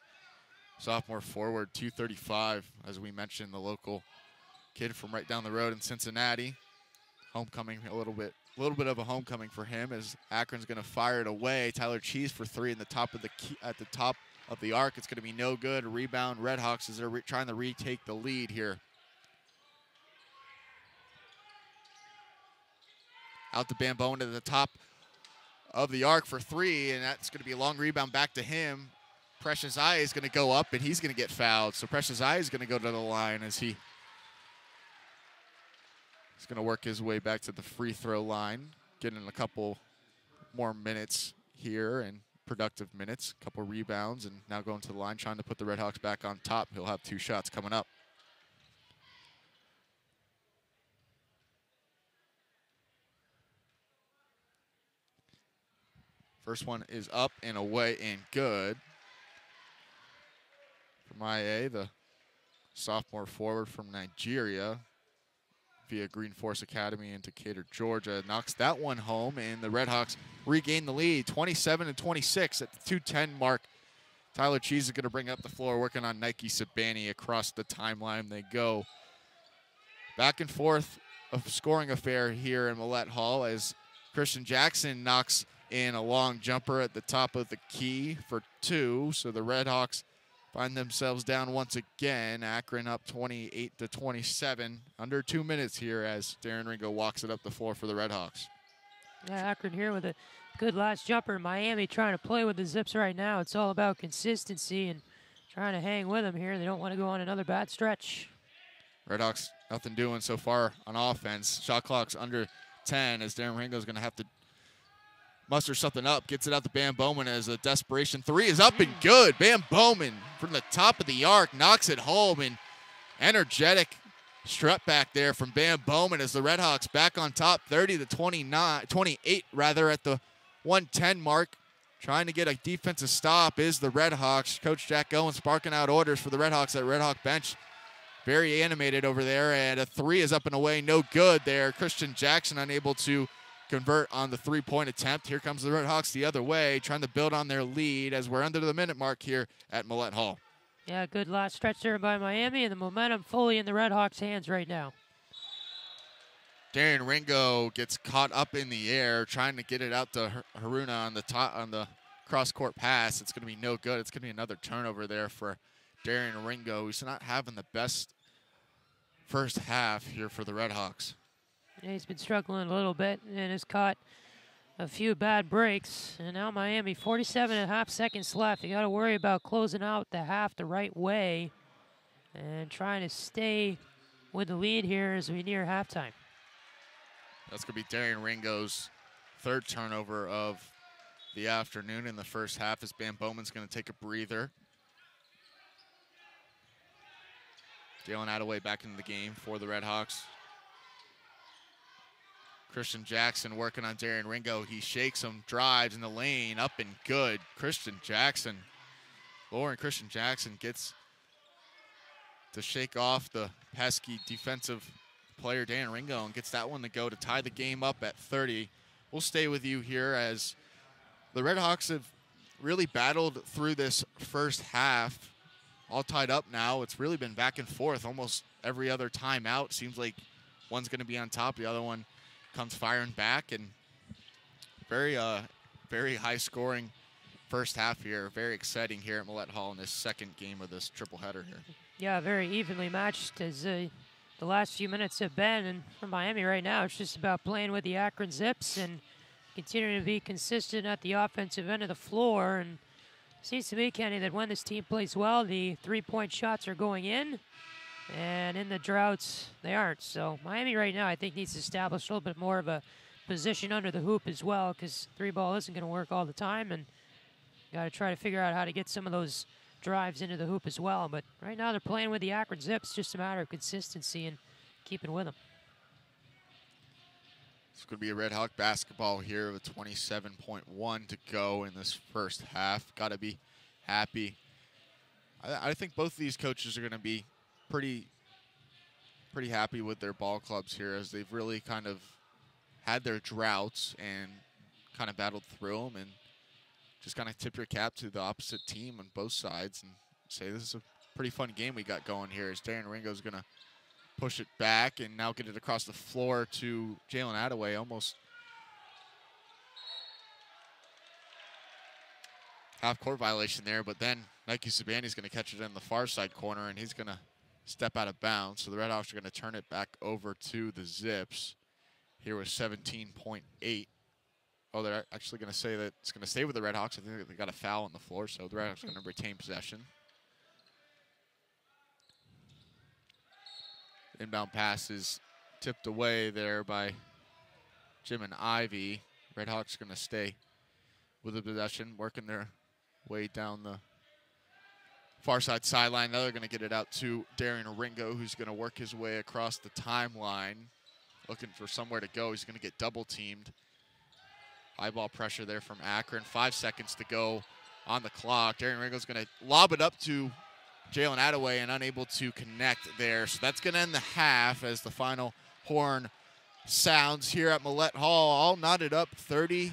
sophomore forward, 235. As we mentioned, the local kid from right down the road in Cincinnati. Homecoming, a little bit of a homecoming for him as Akron's going to fire it away. Tyler Cheese for three in the top of at the top of the arc. It's going to be no good. Rebound RedHawks as they're trying to retake the lead here. Out to Bambone at the top of the arc for three, and that's going to be a long rebound back to him. Precious Eye is going to go up, and he's going to get fouled. So Precious Eye is going to go to the line as he's going to work his way back to the free throw line, getting a couple more minutes here and productive minutes, a couple rebounds, and now going to the line, trying to put the RedHawks back on top. He'll have 2 shots coming up. First one is up and away and good. From IA, the sophomore forward from Nigeria, via Green Force Academy in Decatur, Georgia, knocks that one home, and the RedHawks regain the lead, 27-26 at the 2:10 mark. Tyler Cheese is going to bring up the floor, working on Nike Sabani across the timeline. They go back and forth of scoring affair here in Millett Hall as Christian Jackson knocks in a long jumper at the top of the key for 2. So the RedHawks find themselves down once again. Akron up 28-27. Under 2 minutes here as Darren Ringo walks it up the floor for the RedHawks. Yeah, Akron here with a good last jumper. Miami trying to play with the Zips right now. It's all about consistency and trying to hang with them here. They don't want to go on another bad stretch. RedHawks nothing doing so far on offense. Shot clock's under 10 as Darren Ringo's going to have to muster something up. Gets it out to Bam Bowman as a desperation 3 is up and good. Bam Bowman from the top of the arc knocks it home, and energetic strut back there from Bam Bowman as the RedHawks back on top, 30-28 rather at the 1:10 mark. Trying to get a defensive stop is the RedHawks. Coach Jack Owens sparking out orders for the RedHawks at RedHawk bench. Very animated over there, and a 3 is up and away, no good there. Christian Jackson unable to convert on the 3-point attempt. Here comes the RedHawks the other way, trying to build on their lead as we're under the minute mark here at Millett Hall. Yeah, good last stretch there by Miami, and the momentum fully in the RedHawks' hands right now. Darren Ringo gets caught up in the air, trying to get it out to Haruna on the cross-court pass. It's going to be no good. It's going to be another turnover there for Darren Ringo, who's not having the best first half here for the RedHawks. Yeah, he's been struggling a little bit and has caught a few bad breaks. And now Miami, 47.5 seconds left. You got to worry about closing out the half the right way and trying to stay with the lead here as we near halftime. That's going to be Darren Ringo's 3rd turnover of the afternoon in the first half as Bam Bowman's going to take a breather. Jalen Attaway back into the game for the RedHawks. Christian Jackson working on Darren Ringo. He shakes him, drives in the lane, up and good. Christian Jackson, Christian Jackson gets to shake off the pesky defensive player Darren Ringo and gets that one to go to tie the game up at 30. We'll stay with you here as the RedHawks have really battled through this first half. All tied up now. It's really been back and forth almost every other timeout. Seems like one's going to be on top, the other one comes firing back, and very high-scoring first half here. Very exciting here at Millett Hall in this second game of this triple-header here. Yeah, very evenly matched as the last few minutes have been. And for Miami right now, it's just about playing with the Akron Zips and continuing to be consistent at the offensive end of the floor. And it seems to me, Kenny, that when this team plays well, the 3-point shots are going in. And in the droughts, they aren't. So Miami right now, I think, needs to establish a little bit more of a position under the hoop as well, because 3-ball isn't going to work all the time, and got to try to figure out how to get some of those drives into the hoop as well. But right now they're playing with the Akron Zips, just a matter of consistency and keeping with them. It's going to be a Red Hawk basketball here with 27.1 to go in this first half. Got to be happy. I think both of these coaches are going to be pretty happy with their ball clubs here, as they've really kind of had their droughts and kind of battled through them, and just kind of tip your cap to the opposite team on both sides and say this is a pretty fun game we got going here, as Darren Ringo's going to push it back and now get it across the floor to Jalen Attaway. Almost half-court violation there, but then Nike Sabani's going to catch it in the far side corner, and he's going to step out of bounds. So the RedHawks are going to turn it back over to the Zips here with 17.8. Oh, they're actually going to say that it's going to stay with the RedHawks. I think they got a foul on the floor, so the RedHawks are going to retain possession. Inbound pass is tipped away there by Jim and Ivy. RedHawks are going to stay with the possession, working their way down the far side sideline. Now they're going to get it out to Darren Ringo, who's going to work his way across the timeline, looking for somewhere to go. He's going to get double teamed. High ball pressure there from Akron. 5 seconds to go on the clock. Darren Ringo's going to lob it up to Jalen Attaway and unable to connect there. So that's going to end the half as the final horn sounds here at Millett Hall. All knotted up 30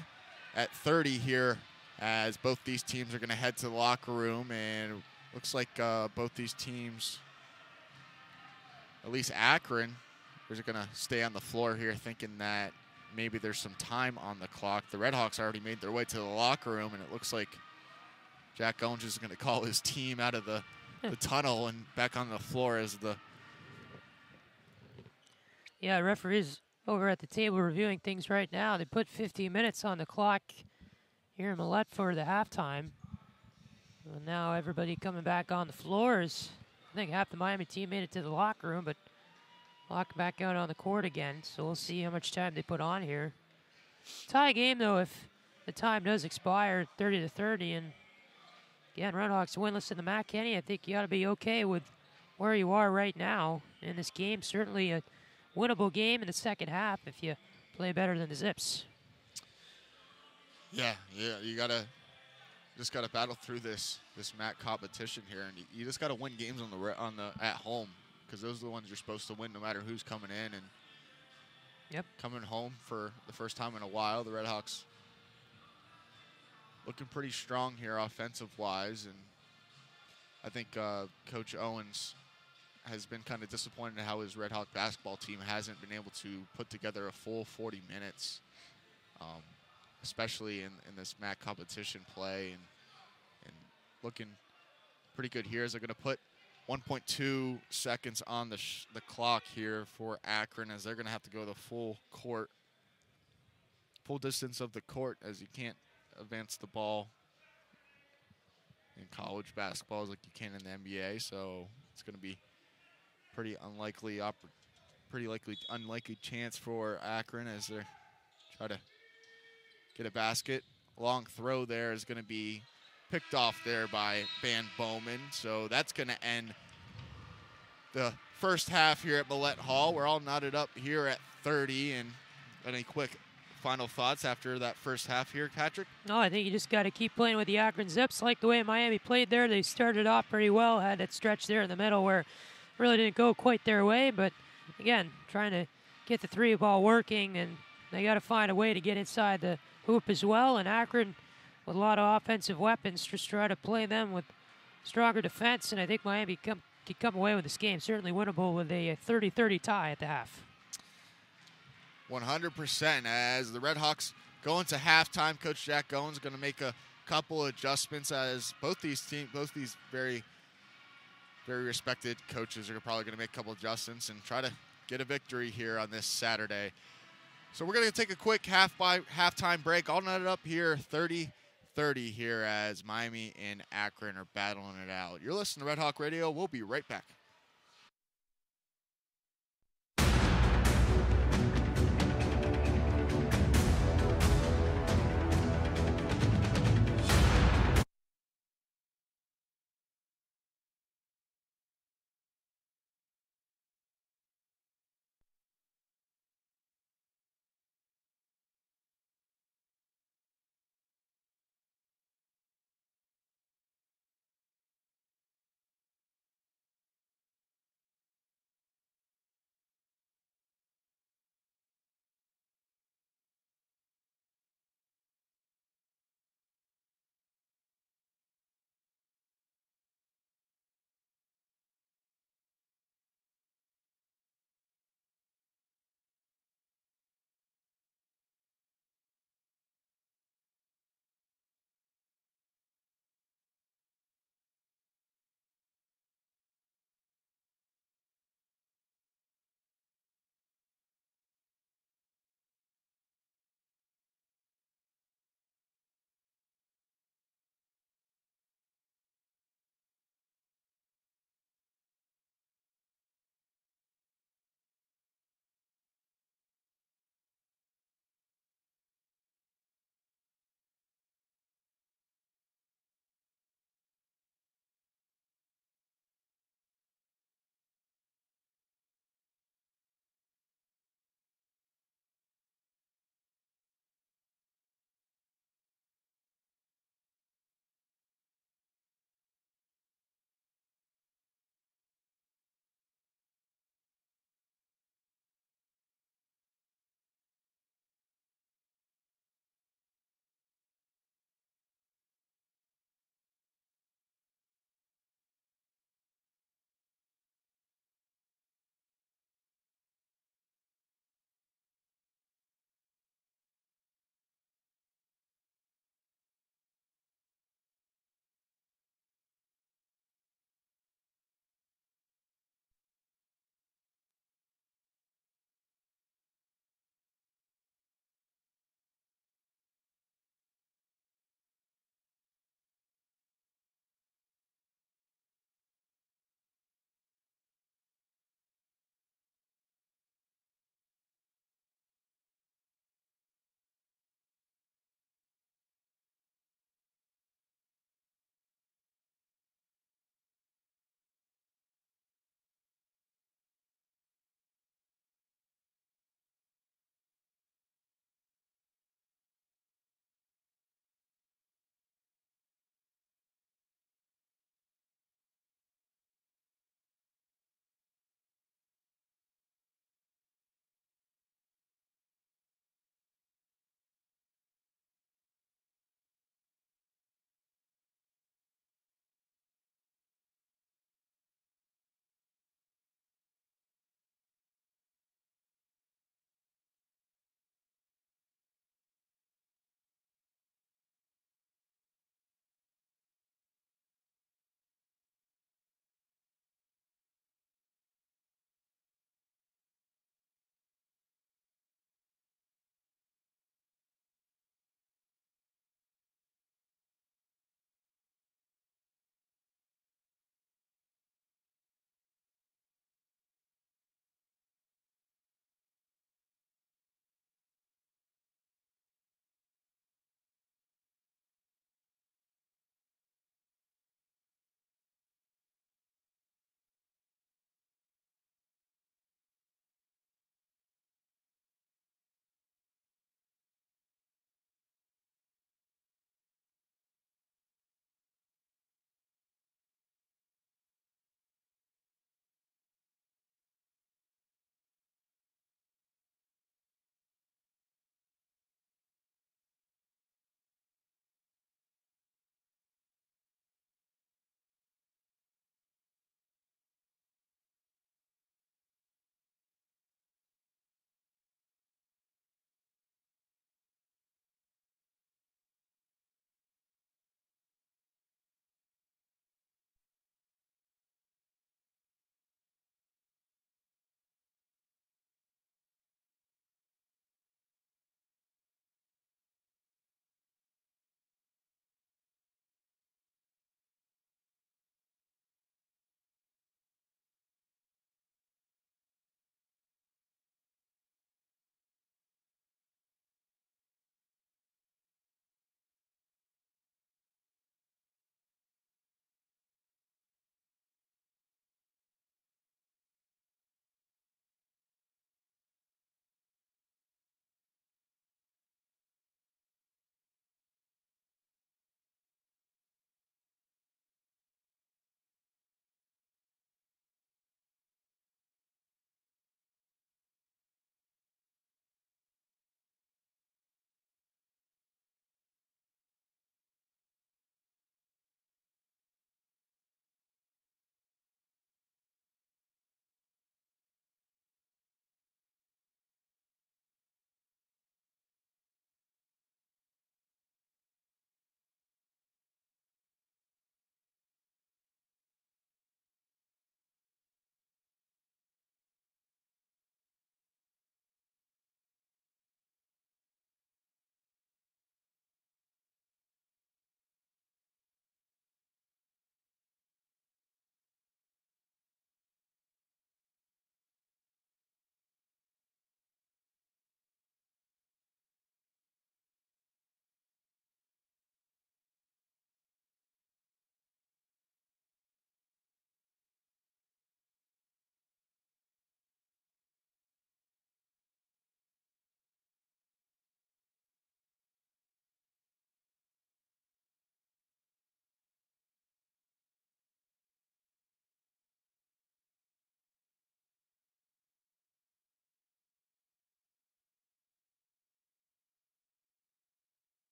at 30 here, as both these teams are going to head to the locker room. And looks like both these teams, at least Akron, is going to stay on the floor here, thinking that maybe there's some time on the clock. The RedHawks already made their way to the locker room, and it looks like Jack Owens is going to call his team out of the tunnel and back on the floor as the... Yeah, referees over at the table reviewing things right now. They put 15 minutes on the clock here in Millett for the halftime. And now everybody coming back on the floors. I think half the Miami team made it to the locker room, but locked back out on the court again. So we'll see how much time they put on here. Tie game, though, if the time does expire, 30-30. And again, RedHawks winless in the MAC. Kenny, I think you got to be okay with where you are right now in this game. Certainly a winnable game in the second half if you play better than the Zips. Yeah, you just gotta battle through this MAC competition here, and you just gotta win games on the at home, because those are the ones you're supposed to win no matter who's coming in. And coming home for the first time in a while, the RedHawks looking pretty strong here offensive-wise, and I think Coach Owens has been kind of disappointed in how his RedHawk basketball team hasn't been able to put together a full 40 minutes, especially in this MAC competition play, and looking pretty good here as they're going to put 1.2 seconds on the clock here for Akron, as they're going to have to go the full distance of the court, as you can't advance the ball in college basketball like you can in the NBA. So it's going to be pretty unlikely chance for Akron as they try to get a basket. Long throw there is going to be picked off there by Van Bowman. So that's going to end the first half here at Millett Hall. We're all knotted up here at 30. And any quick final thoughts after that first half here, Patrick? No, I think you just got to keep playing with the Akron Zips. Like the way Miami played there, they started off pretty well, had that stretch there in the middle where it really didn't go quite their way. But again, trying to get the 3-ball working, and they got to find a way to get inside the hoop as well. And Akron, with a lot of offensive weapons, just try to play them with stronger defense. And I think Miami could come away with this game certainly winnable with a 30-30 tie at the half. 100%. As the RedHawks go into halftime, Coach Jack Owens is going to make a couple adjustments, as both these very, very respected coaches are probably going to make a couple adjustments and try to get a victory here on this Saturday. So we're going to take a quick halftime break. All knotted up here, 30-30 here, as Miami and Akron are battling it out. You're listening to Red Hawk Radio. We'll be right back.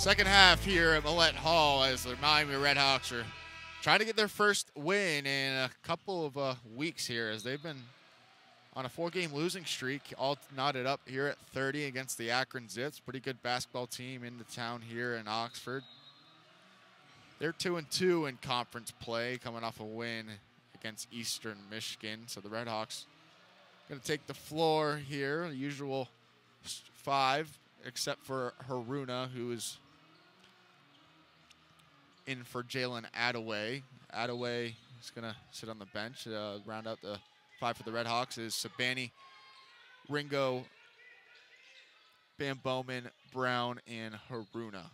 Second half here at Millett Hall as the Miami RedHawks are trying to get their first win in a couple of weeks here, as they've been on a 4-game losing streak, all knotted up here at 30 against the Akron Zips. Pretty good basketball team in the town here in Oxford. They're 2-2 in conference play, coming off a win against Eastern Michigan. So the RedHawks going to take the floor here, the usual 5, except for Haruna, who is in for Jalen Attaway. Attaway is going to sit on the bench. Round out the 5 for the RedHawks is Sabani, Ringo, Bam Bowman, Brown, and Haruna.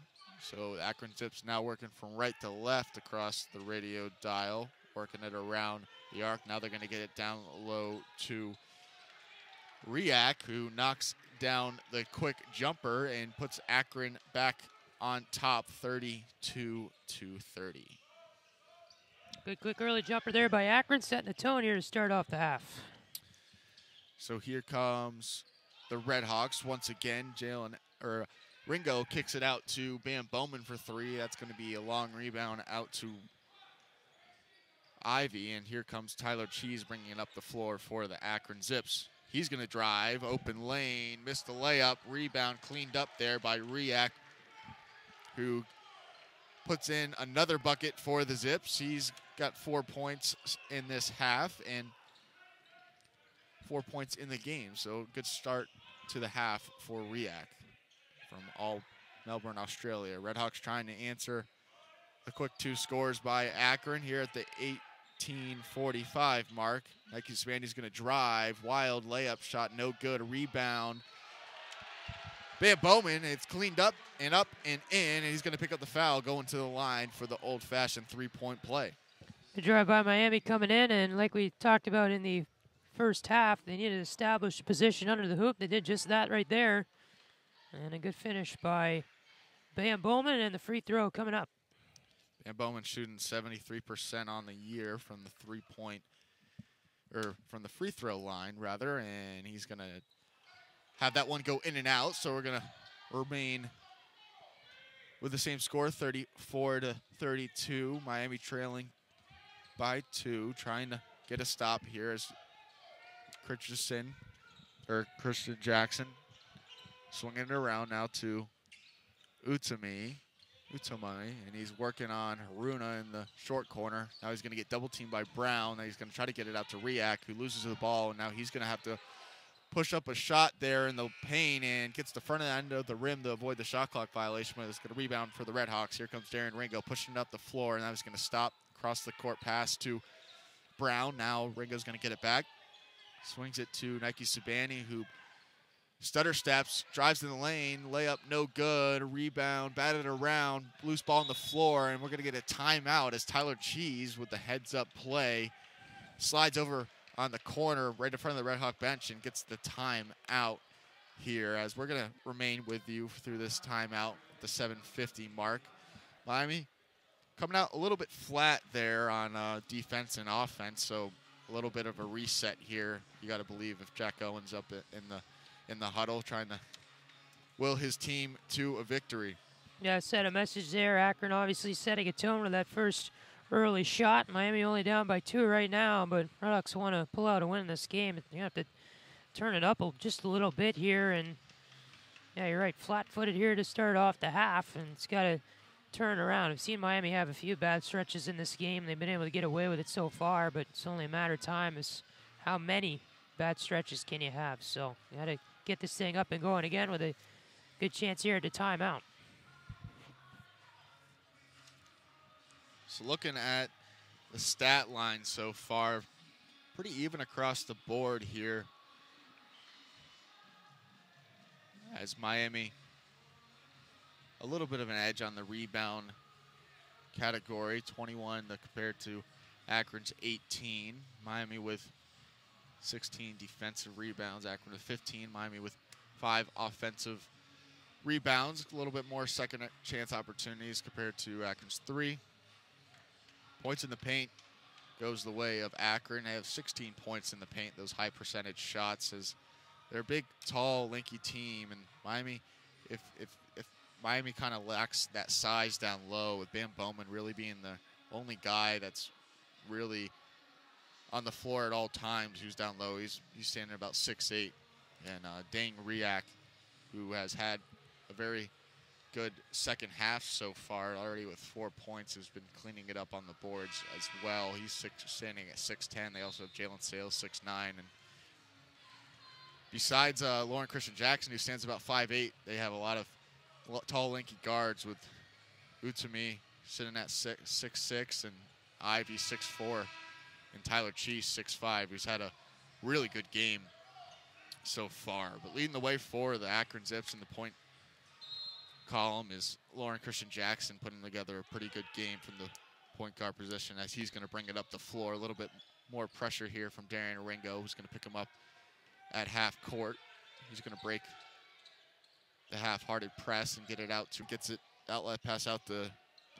So the Akron Zips now working from right to left across the radio dial, working it around the arc. Now they're going to get it down low to Riak, who knocks down the quick jumper and puts Akron back on top, 32-30. Good quick early jumper there by Akron, setting the tone here to start off the half. So here comes the RedHawks once again. Ringo kicks it out to Bam Bowman for 3. That's going to be a long rebound out to Ivy, and here comes Tyler Cheese bringing it up the floor for the Akron Zips. He's going to drive, open lane, missed the layup, rebound cleaned up there by Riak, who puts in another bucket for the Zips. He's got 4 points in this half and 4 points in the game. So good start to the half for Riak from all Melbourne, Australia. RedHawks trying to answer the quick 2 scores by Akron here at the 18:45 mark. Nike Spandy's going to drive. Wild layup shot, no good. Rebound. Bam Bowman, it's cleaned up and in, and he's going to pick up the foul, going to the line for the old-fashioned 3-point play. The drive by Miami coming in, and like we talked about in the first half, they needed to establish a position under the hoop. They did just that right there. And a good finish by Bam Bowman, and the free throw coming up. Bam Bowman shooting 73% on the year from the from the free throw line, rather, and he's going to have that one go in and out. So we're going to remain with the same score, 34-32. Miami trailing by 2, trying to get a stop here as Christian Jackson swinging it around now to Utomai, and he's working on Haruna in the short corner. Now he's going to get double teamed by Brown. Now he's going to try to get it out to Riak, who loses the ball, and now he's going to have to push up a shot there in the paint and gets the front end of the rim to avoid the shot clock violation, but it's going to rebound for the RedHawks. Here comes Darren Ringo pushing it up the floor, and now he's going to stop, across the court pass to Brown. Now Ringo's going to get it back. Swings it to Nike Sabani, who stutter steps, drives in the lane, layup no good, rebound, batted around, loose ball on the floor, and we're going to get a timeout as Tyler Cheese with the heads-up play slides over on the corner right in front of the RedHawk bench and gets the timeout here, as we're going to remain with you through this timeout at the 7:50 mark. Miami coming out a little bit flat there on defense and offense, so a little bit of a reset here. You got to believe if Jack Owens up in the huddle trying to will his team to a victory. Yeah, I said a message there. Akron obviously setting a tone with that first early shot. Miami only down by 2 right now, but RedHawks want to pull out a win in this game. You have to turn it up just a little bit here, and yeah, you're right, flat-footed here to start off the half, and it's got to turn around. I've seen Miami have a few bad stretches in this game. They've been able to get away with it so far, but it's only a matter of time is how many bad stretches can you have. So you got to get this thing up and going again with a good chance here at the timeout. So looking at the stat line so far, pretty even across the board here, as Miami a little bit of an edge on the rebound category, 21 compared to Akron's 18. Miami with 16 defensive rebounds, Akron with 15. Miami with 5 offensive rebounds, a little bit more second chance opportunities compared to Akron's 3. Points in the paint goes the way of Akron. They have 16 points in the paint, those high percentage shots, as they're a big, tall, lanky team. And Miami, if Miami kind of lacks that size down low, with Bam Bowman really being the only guy that's really on the floor at all times who's down low. He's standing about 6'8". And Dang Riak, who has had a very good second half so far, already with 4 points, has been cleaning it up on the boards as well. He's standing at 6'10". They also have Jalen Sales, 6'9". And besides Lauren Christian Jackson, who stands about 5'8", they have a lot of tall, lanky guards, with Utami sitting at 6'6", and Ivy 6'4", and Tyler Cheese 6'5", who's had a really good game so far. But leading the way for the Akron Zips in the point column is Lauren Christian Jackson, putting together a pretty good game from the point guard position, as he's going to bring it up the floor. A little bit more pressure here from Darian Ringo, who's going to pick him up at half court. He's going to break the half-hearted press and get it out to, gets it outlet pass out to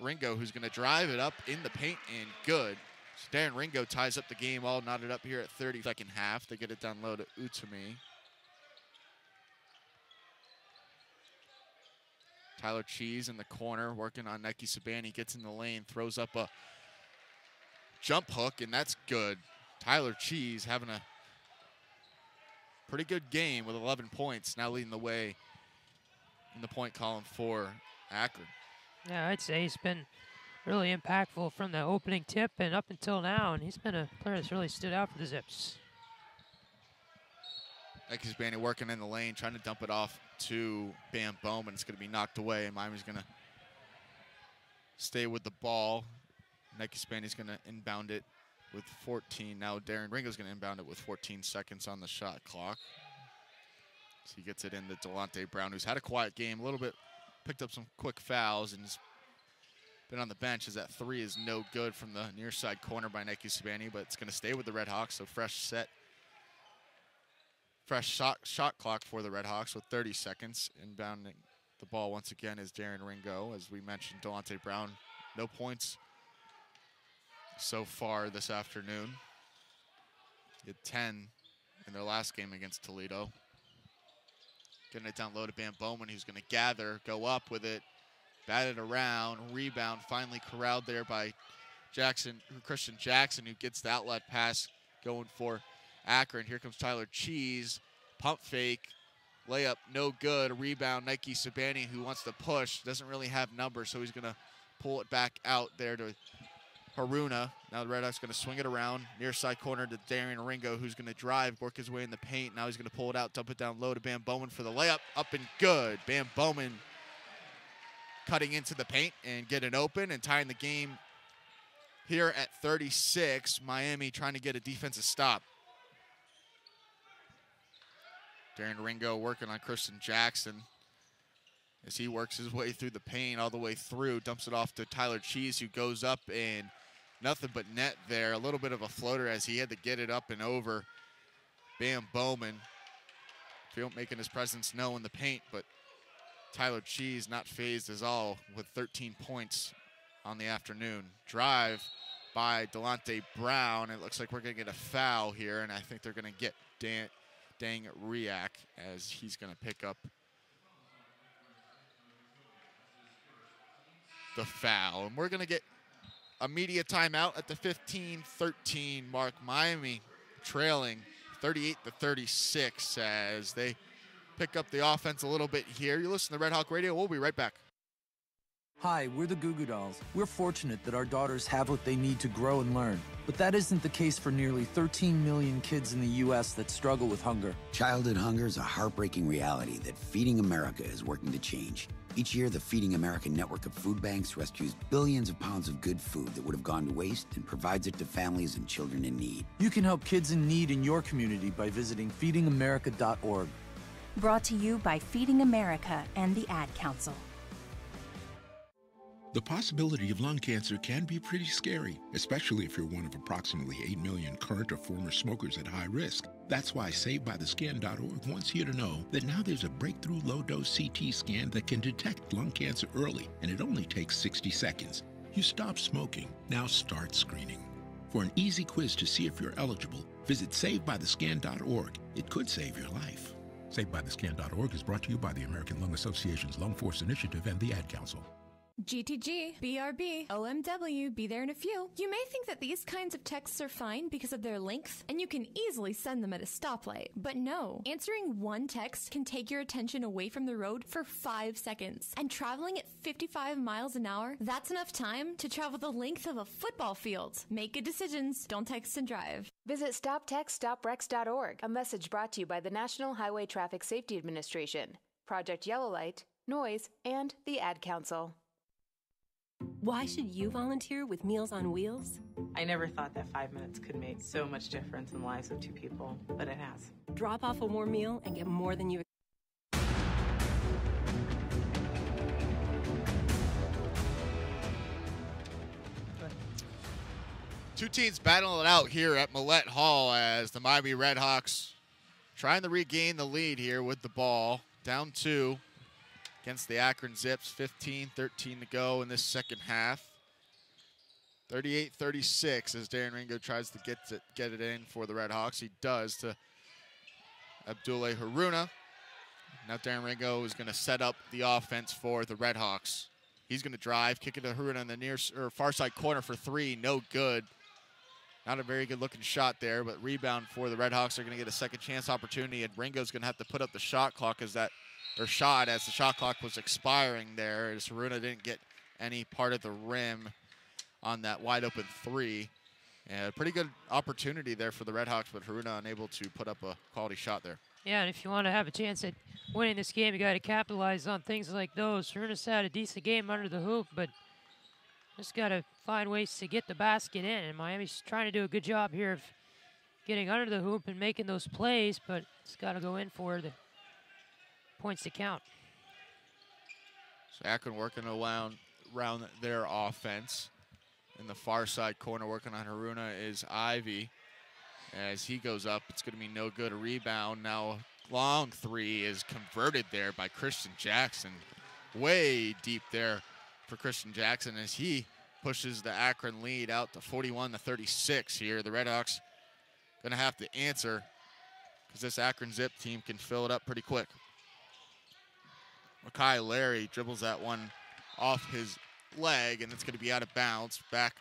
Ringo, who's going to drive it up in the paint, and good. So Darren Ringo ties up the game, all knotted up here at 32nd half. They get it down low to Utami. Tyler Cheese in the corner, working on Nike Sabani, gets in the lane, throws up a jump hook, and that's good. Tyler Cheese having a pretty good game with 11 points, now leading the way in the point column for Akron. Yeah, I'd say he's been really impactful from the opening tip and up until now, and he's been a player that's really stood out for the Zips. Nike Sabani working in the lane, trying to dump it off to Bam Bowman. It's going to be knocked away, and Miami's going to stay with the ball. Nike Sabani's going to inbound it with 14. Now Darren Ringo's going to inbound it with 14 seconds on the shot clock. So he gets it into Delonte Brown, who's had a quiet game, a little bit, picked up some quick fouls, and has been on the bench, as that three is no good from the near side corner by Nike Sabani, but it's going to stay with the RedHawks, so fresh shot clock for the RedHawks with 30 seconds. Inbounding the ball once again is Darren Ringo. As we mentioned, Delonte Brown, no points so far this afternoon. He had 10 in their last game against Toledo. Getting it down low to Bam Bowman, who's going to gather, go up with it, bat it around, rebound, finally corralled there by Christian Jackson, who gets the outlet pass going for Akron. Here comes Tyler Cheese, pump fake, layup no good, rebound Nike Sabani, who wants to push, doesn't really have numbers, so he's going to pull it back out there to Haruna. Now the RedHawks going to swing it around, near side corner to Darren Ringo, who's going to drive, work his way in the paint. Now he's going to pull it out, dump it down low to Bam Bowman for the layup, up and good. Bam Bowman cutting into the paint and getting open and tying the game here at 36. Miami trying to get a defensive stop. Darren Ringo working on Christian Jackson as he works his way through the paint all the way through, dumps it off to Tyler Cheese, who goes up and nothing but net there. A little bit of a floater as he had to get it up and over Bam Bowman. Making his presence known in the paint, but Tyler Cheese not phased at all with 13 points on the afternoon. Drive by Delonte Brown. It looks like we're going to get a foul here, and I think they're going to get Dang Riak as he's going to pick up the foul. And we're going to get a media timeout at the 15-13 mark. Miami trailing 38-36 as they pick up the offense a little bit here. You listen to Red Hawk Radio. We'll be right back. Hi, we're the Goo Goo Dolls. We're fortunate that our daughters have what they need to grow and learn. But that isn't the case for nearly 13 million kids in the U.S. that struggle with hunger. Childhood hunger is a heartbreaking reality that Feeding America is working to change. Each year, the Feeding America network of food banks rescues billions of pounds of good food that would have gone to waste and provides it to families and children in need. You can help kids in need in your community by visiting feedingamerica.org. Brought to you by Feeding America and the Ad Council. The possibility of lung cancer can be pretty scary, especially if you're one of approximately 8 million current or former smokers at high risk. That's why SaveByTheScan.org wants you to know that now there's a breakthrough low-dose CT scan that can detect lung cancer early, and it only takes 60 seconds. You stop smoking, now start screening. For an easy quiz to see if you're eligible, visit SaveByTheScan.org. It could save your life. SaveByTheScan.org is brought to you by the American Lung Association's Lung Force Initiative and the Ad Council. GTG, BRB, OMW, be there in a few. You may think that these kinds of texts are fine because of their length, and you can easily send them at a stoplight. But no, answering one text can take your attention away from the road for 5 seconds. And traveling at 55 miles an hour, that's enough time to travel the length of a football field. Make good decisions, don't text and drive. Visit StopTextStopWrecks.org, a message brought to you by the National Highway Traffic Safety Administration, Project Yellow Light, Noise, and the Ad Council. Why should you volunteer with Meals on Wheels? I never thought that 5 minutes could make so much difference in the lives of 2 people, but it has. Drop off a warm meal and get more than you Two teams battling it out here at Millett Hall as the Miami RedHawks trying to regain the lead here with the ball. Down 2 against the Akron Zips, 15-13 to go in this second half. 38-36 as Darren Ringo tries to get it in for the RedHawks. He does to Abdullah Haruna. Now Darren Ringo is going to set up the offense for the RedHawks. He's going to drive, kick it to Haruna in the far side corner for 3, no good. Not a very good-looking shot there, but rebound for the RedHawks. They're going to get a second chance opportunity, and Ringo's going to have to put up the shot clock as the shot clock was expiring there, as Haruna didn't get any part of the rim on that wide-open 3. And a pretty good opportunity there for the RedHawks, but Haruna unable to put up a quality shot there. Yeah, and if you want to have a chance at winning this game, you got to capitalize on things like those. Haruna's had a decent game under the hoop, but just got to find ways to get the basket in. And Miami's trying to do a good job here of getting under the hoop and making those plays, but it's got to go in for the points to count. So Akron working around their offense. In the far side corner working on Haruna is Ivy. As he goes up, it's going to be no good. A rebound. Now long 3 is converted there by Christian Jackson. Way deep there for Christian Jackson as he pushes the Akron lead out to 41-36 here. The RedHawks going to have to answer because this Akron Zip team can fill it up pretty quick. Makai Larry dribbles that one off his leg, and it's going to be out of bounds. Back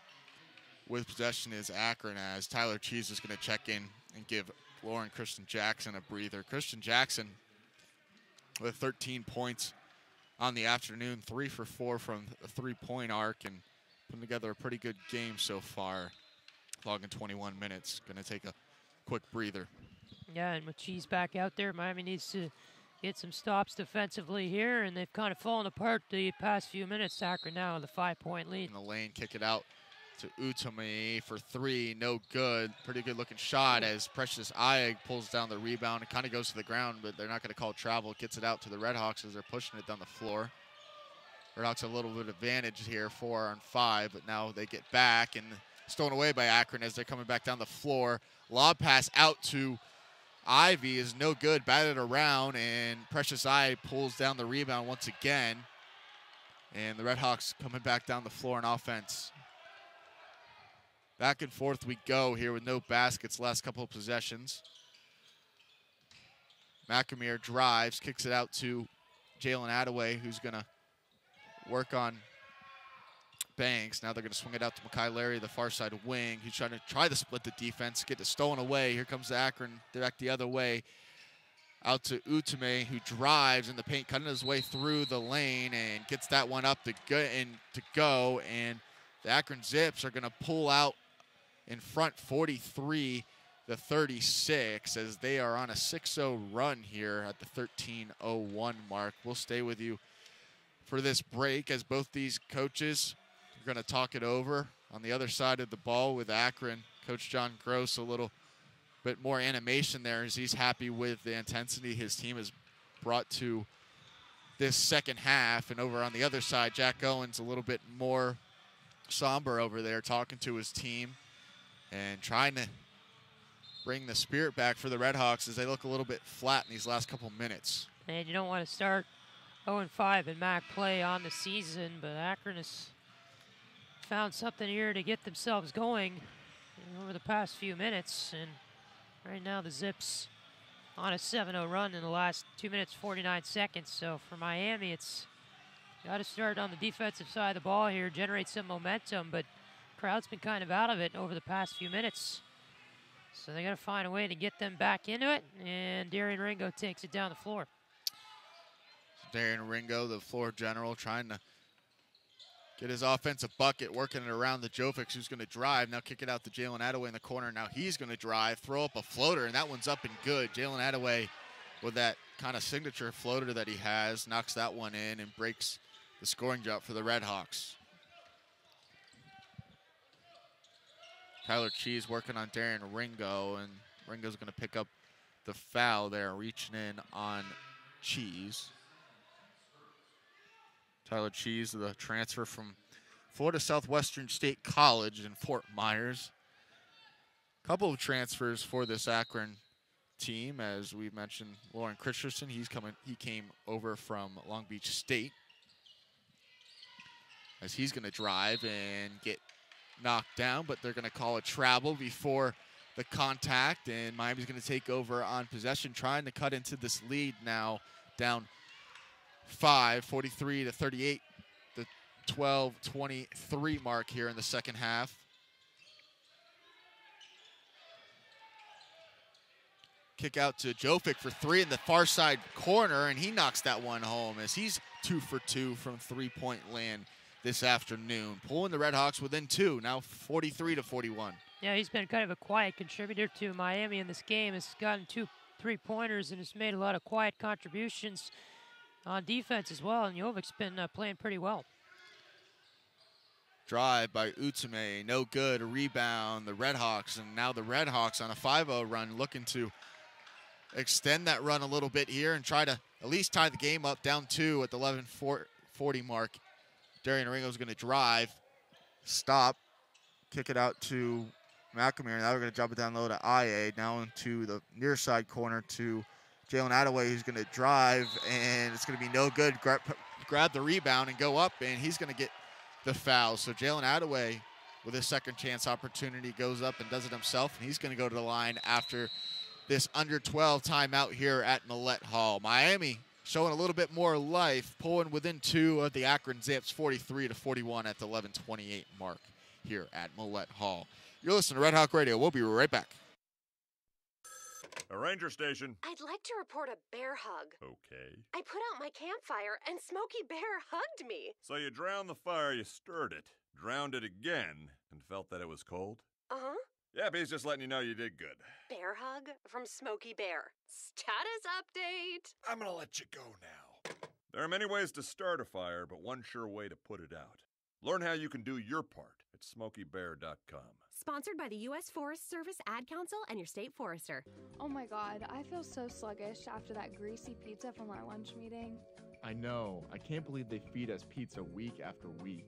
with possession is Akron as Tyler Cheese is going to check in and give Lauren Christian Jackson a breather. Christian Jackson with 13 points on the afternoon, 3 for 4 from the three-point arc, and putting together a pretty good game so far. Logging 21 minutes, going to take a quick breather. Yeah, and with Cheese back out there, Miami needs to get some stops defensively here, and they've kind of fallen apart the past few minutes. Akron now with a 5-point lead. In the lane, kick it out to Utame for 3, no good. Pretty good looking shot as Precious Ayag pulls down the rebound. It kind of goes to the ground, but they're not going to call travel. Gets it out to the RedHawks as they're pushing it down the floor. RedHawks have a little bit of advantage here, 4 on 5, but now they get back and stolen away by Akron as they're coming back down the floor. Lob pass out to Ivy is no good, batted around, and Precious Eye pulls down the rebound once again. And the RedHawks coming back down the floor in offense. Back and forth we go here with no baskets last couple of possessions. McAmere drives, kicks it out to Jalen Attaway, who's going to work on Banks. Now they're going to swing it out to Makai Larry, the far side wing. He's trying to split the defense, get it stolen away. Here comes the Akron direct the other way. Out to Utame, who drives in the paint, cutting his way through the lane and gets that one up to go. And the Akron Zips are going to pull out in front 43-36 as they are on a 6-0 run here at the 13:01 mark. We'll stay with you for this break as both these coaches are going to talk it over. On the other side of the ball with Akron, Coach John Gross, a little bit more animation there as he's happy with the intensity his team has brought to this second half. And over on the other side, Jack Owens a little bit more somber over there, talking to his team and trying to bring the spirit back for the RedHawks as they look a little bit flat in these last couple minutes. And you don't want to start 0-5 in MAC play on the season, but Akron has found something here to get themselves going over the past few minutes. And right now the Zips on a 7-0 run in the last 2 minutes, 49 seconds. So for Miami, it's got to start on the defensive side of the ball here, generate some momentum, but crowd's been kind of out of it over the past few minutes. So they got to find a way to get them back into it, and Darian Ringo takes it down the floor. Darian Ringo, the floor general, trying to get his offensive bucket, working it around the Jovic, who's going to drive. Now kick it out to Jalen Attaway in the corner. Now he's going to drive, throw up a floater, and that one's up and good. Jalen Attaway, with that kind of signature floater that he has, knocks that one in and breaks the scoring drought for the RedHawks. Tyler Cheese working on Darian Ringo, and Ringo's going to pick up the foul there, reaching in on Cheese. Tyler Cheese, the transfer from Florida Southwestern State College in Fort Myers. Couple of transfers for this Akron team, as we mentioned. Lauren Christensen, he came over from Long Beach State, as he's going to drive and get knocked down, but they're going to call a travel before the contact, and Miami's going to take over on possession, trying to cut into this lead now, down 5, 43-38, the 12-23 mark here in the second half. Kick out to Jovic for 3 in the far side corner, and he knocks that one home, as he's 2 for 2 from three-point land this afternoon, pulling the RedHawks within 2, now 43-41. Yeah, he's been kind of a quiet contributor to Miami in this game. Has gotten 2 3-pointers and has made a lot of quiet contributions on defense as well, and Jovic's been playing pretty well. Drive by Utume, no good, a rebound, the RedHawks, and now the RedHawks on a 5-0 run, looking to extend that run a little bit here and try to at least tie the game up, down 2 at the 11:40 mark. Darian Ringo's going to drive, stop, kick it out to McAmeer. Now we're going to drop it down low to IA, now into the near side corner to Jalen Attaway, who's going to drive, and it's going to be no good. Grab the rebound and go up, and he's going to get the foul. So Jalen Attaway, with his second chance opportunity, goes up and does it himself, and he's going to go to the line after this under 12 timeout here at Millett Hall. Miami showing a little bit more life, pulling within 2 of the Akron Zips, 43-41 at the 11:28 mark here at Millett Hall. You're listening to Red Hawk Radio. We'll be right back. A ranger station. I'd like to report a bear hug. Okay. I put out my campfire and Smokey Bear hugged me. So you drowned the fire, you stirred it, drowned it again, and felt that it was cold? Uh-huh. Yeah, but he's just letting you know you did good. Bear hug from Smokey Bear. Status update. I'm gonna let you go now. There are many ways to start a fire, but one sure way to put it out. Learn how you can do your part at SmokeyBear.com. Sponsored by the U.S. Forest Service Ad Council and your state forester. Oh my god, I feel so sluggish after that greasy pizza from our lunch meeting. I know. I can't believe they feed us pizza week after week.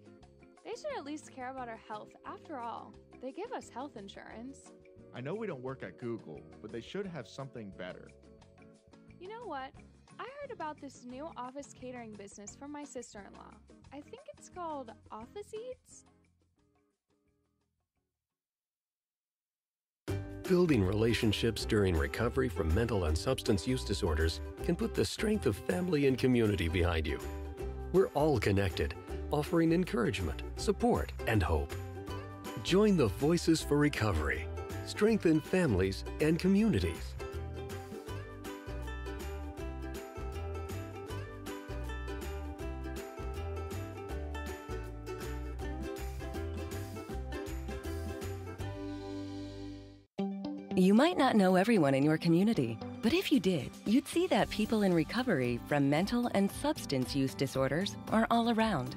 They should at least care about our health. After all, they give us health insurance. I know we don't work at Google, but they should have something better. You know what? I heard about this new office catering business from my sister-in-law. I think it's called Office Eats. Building relationships during recovery from mental and substance use disorders can put the strength of family and community behind you. We're all connected, offering encouragement, support, and hope. Join the Voices for Recovery. Strengthen families and communities. You might not know everyone in your community, but if you did, you'd see that people in recovery from mental and substance use disorders are all around.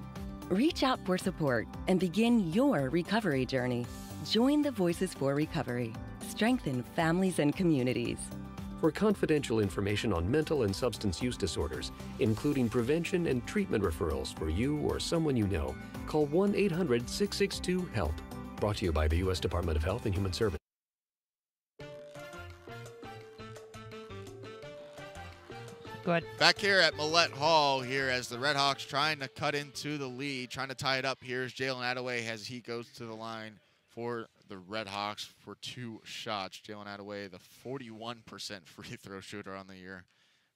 Reach out for support and begin your recovery journey. Join the Voices for Recovery. Strengthen families and communities. For confidential information on mental and substance use disorders, including prevention and treatment referrals for you or someone you know, call 1-800-662-HELP. Brought to you by the U.S. Department of Health and Human Services. Go ahead. Back here at Millett Hall here as the RedHawks trying to cut into the lead, trying to tie it up. Here's Jalen Attaway as he goes to the line for the RedHawks for 2 shots. Jalen Attaway, the 41% free throw shooter on the year.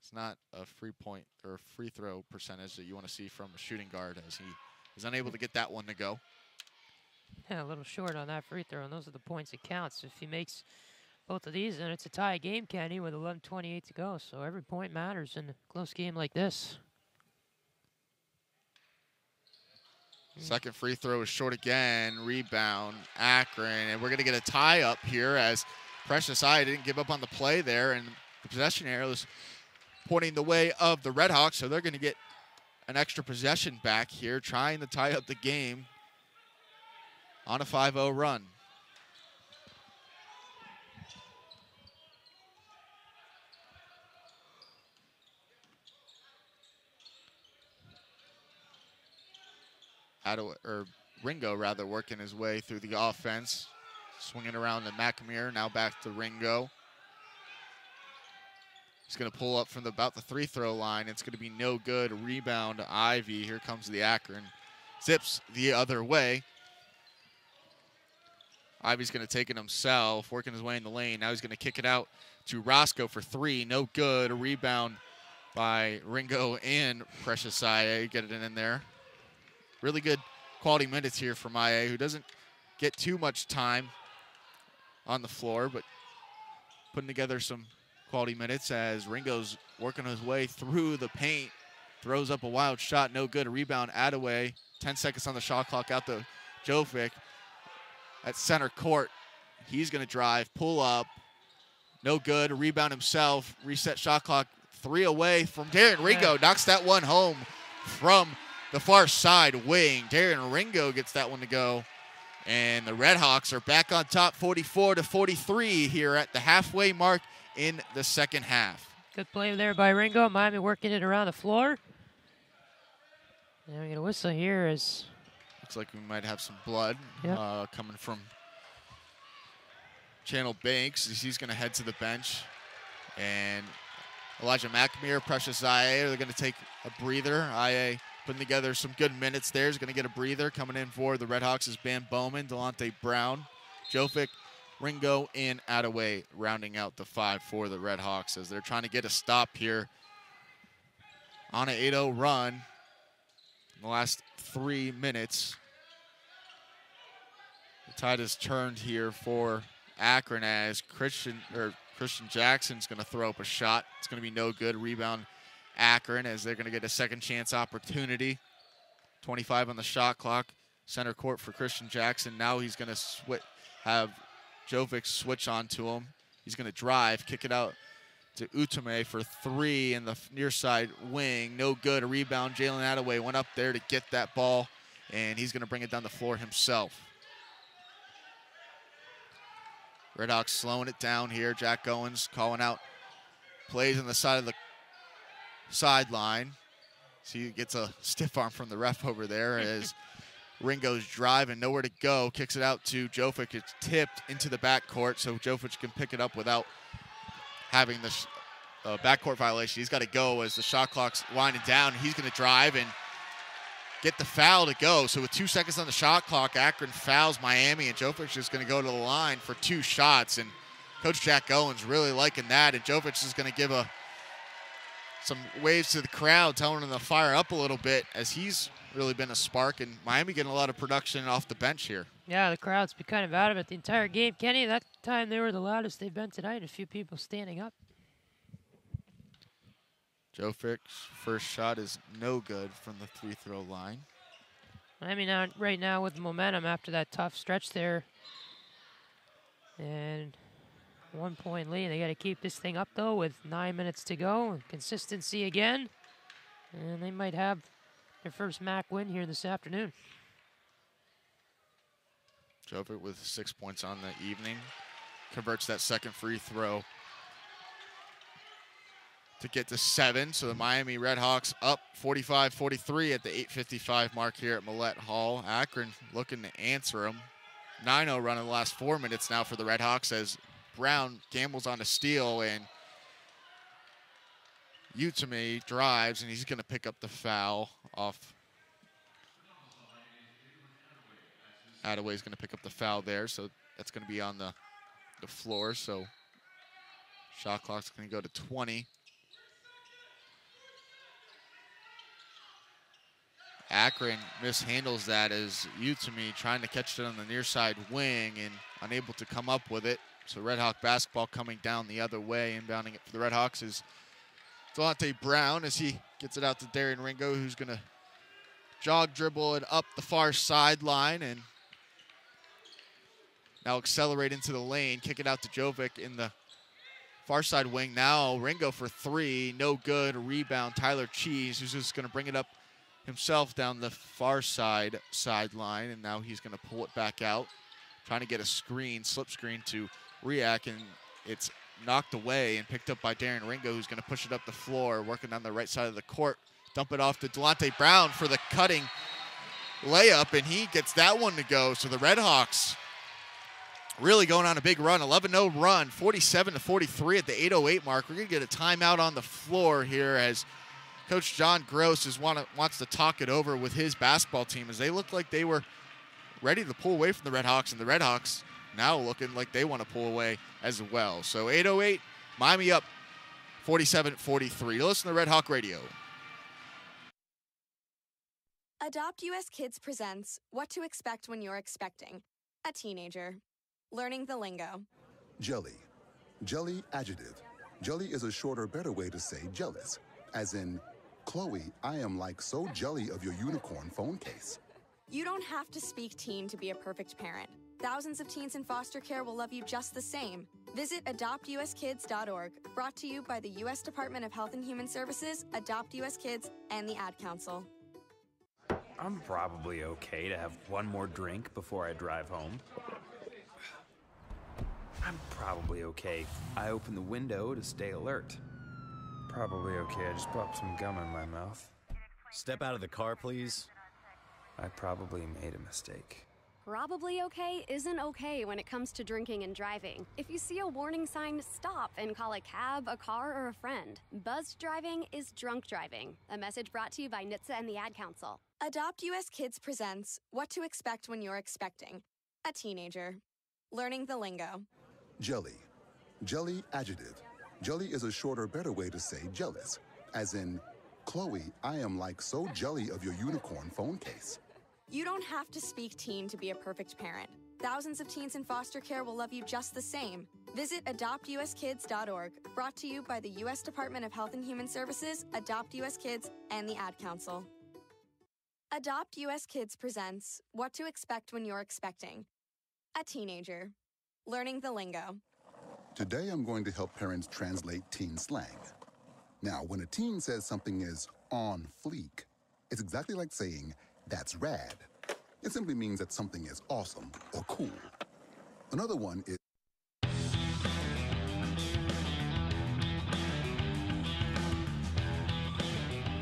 It's not a free throw percentage that you want to see from a shooting guard, as he is unable to get that one to go. Yeah, a little short on that free throw, and those are the points that counts. If he makes both of these, then it's a tie game, Kenny, with 11:28 to go. So every point matters in a close game like this. Second free throw is short again. Rebound, Akron. And we're going to get a tie up here as Precious Eye didn't give up on the play there. And the possession arrow is pointing the way of the RedHawks. So they're going to get an extra possession back here, trying to tie up the game on a 5-0 run. Ringo working his way through the offense. Swinging around to McAmere, now back to Ringo. He's going to pull up from about the 3-throw line. It's going to be no good. Rebound to Ivy. Here comes the Akron Zips the other way. Ivy's going to take it himself, working his way in the lane. Now he's going to kick it out to Roscoe for 3. No good. A rebound by Ringo and Precious Aya. Get it in there. Really good quality minutes here for Maye, who doesn't get too much time on the floor, but putting together some quality minutes as Ringo's working his way through the paint. Throws up a wild shot, no good. A rebound, Attaway. 10 seconds on the shot clock out to Jovic at center court. He's going to drive, pull up. No good. A rebound himself. Reset shot clock. 3 away from Darren Ringo. Knocks that one home from the far side wing. Darren Ringo gets that one to go. And the RedHawks are back on top 44-43 here at the halfway mark in the second half. Good play there by Ringo. Miami working it around the floor. And we get a whistle here as... Looks like we might have some blood coming from Channel Banks. He's going to head to the bench. And Elijah McAmere, Precious Aya, they're going to take a breather. Aya putting together some good minutes there. He's going to get a breather. Coming in for the RedHawks is Bam Bowman, Delonte Brown, Jovic, Ringo, and Attaway rounding out the 5 for the RedHawks as they're trying to get a stop here on an 8-0 run in the last 3 minutes. The tide has turned here for Akron as Christian Jackson's going to throw up a shot. It's going to be no good. Rebound Akron as they're going to get a second chance opportunity. 25 on the shot clock. Center court for Christian Jackson. Now he's going to have Jovic switch onto him. He's going to drive, kick it out to Utame for 3 in the near side wing. No good. A rebound. Jalen Attaway went up there to get that ball, and he's going to bring it down the floor himself. RedHawks slowing it down here. Jack Owens calling out plays on the side of the sideline. So he gets a stiff arm from the ref over there as Ringo's driving, nowhere to go. Kicks it out to Jovic. It's tipped into the backcourt, so Jovic can pick it up without having the backcourt violation. He's got to go as the shot clock's winding down. He's going to drive and get the foul to go. So with 2 seconds on the shot clock, Akron fouls Miami, and Jovic is going to go to the line for 2 shots. And Coach Jack Owens really liking that, and Jovic is going to give some waves to the crowd, telling them to fire up a little bit as he's really been a spark, and Miami getting a lot of production off the bench here. Yeah, the crowd's been kind of out of it the entire game. Kenny, that time they were the loudest they've been tonight. A few people standing up. Jovic's first shot is no good from the 3-throw line. Miami right now with momentum after that tough stretch there. And 1 point lead. They got to keep this thing up, though, with 9 minutes to go. Consistency again. And they might have their first MAC win here this afternoon. Jovic with 6 points on the evening. Converts that second free throw to get to 7. So the Miami RedHawks up 45-43 at the 8:55 mark here at Millett Hall. Akron looking to answer them. 9-0 run in the last 4 minutes now for the RedHawks as Brown gambles on a steal, and Utame drives, and he's going to pick up the foul off. Attaway's going to pick up the foul there, so That's going to be on the floor, so shot clock's going to go to 20. Akron mishandles that as Utami trying to catch it on the near side wing and unable to come up with it. So Red Hawk basketball coming down the other way. Inbounding it for the Red Hawks is Delonte Brown as he gets it out to Darian Ringo, who's going to jog, dribble it up the far sideline and now accelerate into the lane, kick it out to Jovic in the far side wing. Now Ringo for three, no good. A rebound, Tyler Cheese, who's just going to bring it up himself down the far sideline, and now he's going to pull it back out, trying to get a screen, slip screen to Riak, and it's knocked away and picked up by Darren Ringo, who's going to push it up the floor, working on the right side of the court. Dump it off to Delonte Brown for the cutting layup, and he gets that one to go. So the RedHawks really going on a big run, 11-0 run, 47-43 at the 8:08 mark. We're going to get a timeout on the floor here as Coach John Gross wants to talk it over with his basketball team as they look like they were ready to pull away from the RedHawks, and the RedHawks now looking like they want to pull away as well. So 8:08, Miami up 47-43. Listen to Red Hawk Radio. Adopt US Kids presents What to Expect When You're Expecting a Teenager. Learning the lingo. Jelly. Jelly adjective. Jelly is a shorter, better way to say jealous. As in, Chloe, I am like so jelly of your unicorn phone case. You don't have to speak teen to be a perfect parent. Thousands of teens in foster care will love you just the same. Visit adoptuskids.org, brought to you by the U.S. Department of Health and Human Services, Adopt US Kids, and the Ad Council. I'm probably okay to have one more drink before I drive home. I'm probably okay. I open the window to stay alert. Probably okay. I just popped some gum in my mouth. Step out of the car, please. I probably made a mistake. Probably okay isn't okay when it comes to drinking and driving. If you see a warning sign, stop and call a cab, a car, or a friend. Buzzed driving is drunk driving. A message brought to you by NHTSA and the Ad Council. Adopt US Kids presents What to Expect When You're Expecting a Teenager. Learning the lingo. Jelly. Jelly adjective. Jelly is a shorter, better way to say jealous. As in, Chloe, I am like so jelly of your unicorn phone case. You don't have to speak teen to be a perfect parent. Thousands of teens in foster care will love you just the same. Visit adoptuskids.org, brought to you by the U.S. Department of Health and Human Services, Adopt US Kids, and the Ad Council. Adopt US Kids presents What to Expect When You're Expecting a Teenager. Learning the lingo. Today I'm going to help parents translate teen slang. Now, when a teen says something is on fleek, it's exactly like saying, that's rad. It simply means that something is awesome or cool. Another one is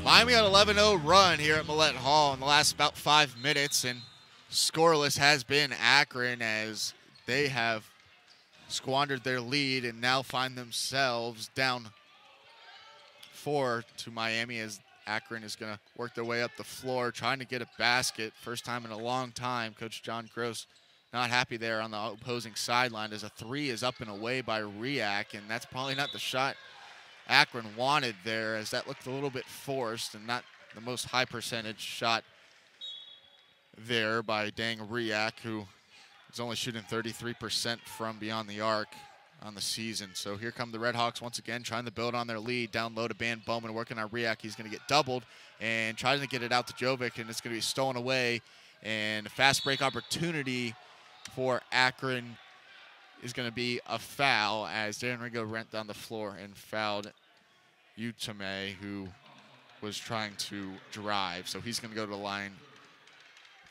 Miami on 11-0 run here at Millett Hall in the last about 5 minutes, and scoreless has been Akron as they have squandered their lead and now find themselves down 4 to Miami as Akron is going to work their way up the floor, trying to get a basket. First time in a long time. Coach John Gross not happy there on the opposing sideline as a three is up and away by Riak, and that's probably not the shot Akron wanted there, as that looked a little bit forced and not the most high percentage shot there by Dang Riak, who is only shooting 33% from beyond the arc on the season. So here come the RedHawks once again, trying to build on their lead. Down low to Ban Bowman, working on Riak. He's going to get doubled and trying to get it out to Jovic, and it's going to be stolen away. And a fast break opportunity for Akron is going to be a foul as Darren Ringo went down the floor and fouled Utame, who was trying to drive. So he's going to go to the line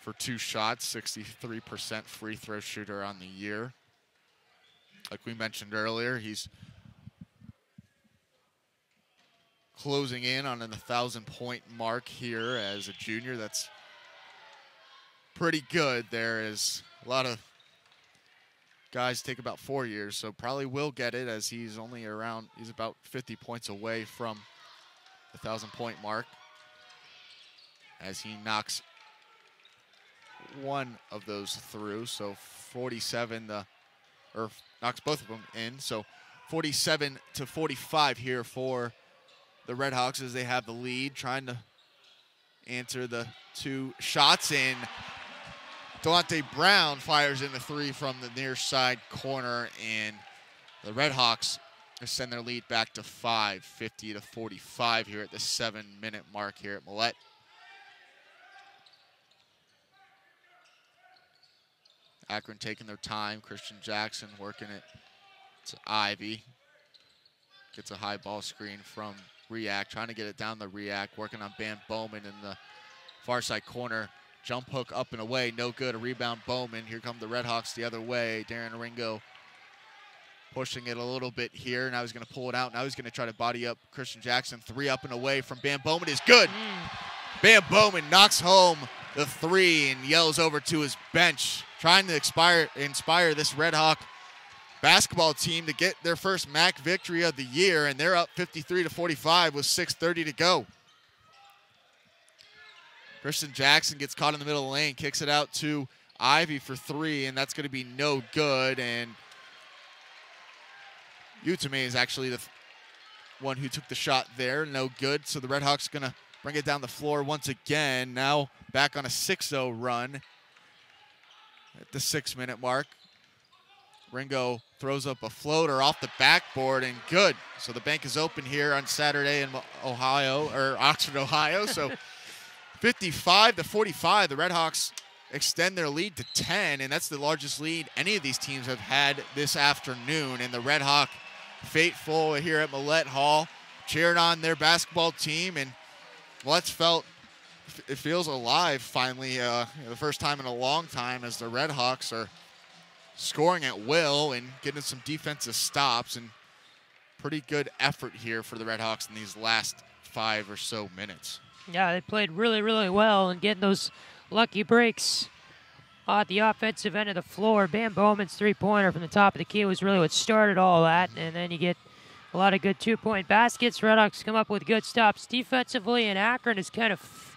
for 2 shots, 63% free throw shooter on the year. Like we mentioned earlier, he's closing in on an 1,000-point mark here as a junior. That's pretty good. There is a lot of guys take about 4 years, so probably will get it as he's only around, he's about 50 points away from the 1,000-point mark as he knocks one of those through. So 47, the or knocks both of them in. So 47-45 here for the RedHawks as they have the lead, trying to answer the 2 shots. And Delonte Brown fires in the 3 from the near side corner, and the RedHawks send their lead back to 5, 50-45 here at the 7-minute mark here at Millett. Akron taking their time. Christian Jackson working it to Ivy. Gets a high ball screen from React, trying to get it down the React, working on Bam Bowman in the far side corner. Jump hook up and away, no good. A rebound Bowman. Here come the RedHawks the other way. Darren Ringo pushing it a little bit here. Now he's going to pull it out. Now he's going to try to body up Christian Jackson. 3 up and away from Bam Bowman is good. Bam Bowman knocks home the 3 and yells over to his bench, trying to inspire this RedHawk basketball team to get their first MAC victory of the year, and they're up 53-45 with 6:30 to go. Christian Jackson gets caught in the middle of the lane, kicks it out to Ivy for 3, and that's going to be no good. And Utame is actually the one who took the shot there, no good. So the RedHawks going to bring it down the floor once again. Now back on a 6-0 run at the 6-minute mark. Ringo throws up a floater off the backboard and good. So the bank is open here on Saturday in Ohio, or Oxford, Ohio. So 55-45, the RedHawks extend their lead to 10, and that's the largest lead any of these teams have had this afternoon. And the RedHawk faithful here at Millett Hall cheering on their basketball team, and Millett's it feels alive finally, the first time in a long time, as the RedHawks are scoring at will and getting some defensive stops, and pretty good effort here for the RedHawks in these last 5 or so minutes. Yeah, they played really, really well and getting those lucky breaks at the offensive end of the floor. Bam Bowman's three-pointer from the top of the key was really what started all that, and then you get a lot of good two-point baskets. RedHawks come up with good stops defensively, and Akron has kind of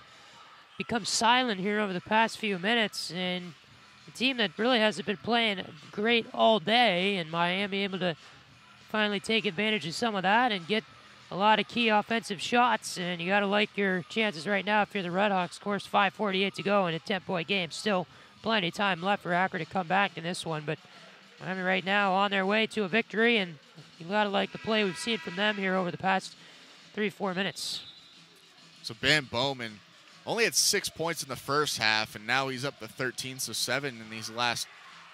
become silent here over the past few minutes, and a team that really hasn't been playing great all day, and Miami able to finally take advantage of some of that and get a lot of key offensive shots, and you got to like your chances right now if you're the RedHawks. Of course, 5:48 to go in a 10-point game. Still plenty of time left for Akron to come back in this one, but Miami right now on their way to a victory, and you got to like the play we've seen from them here over the past 3-4 minutes. So Bam Bowman only had 6 points in the first half, and now he's up to 13, so 7 in these last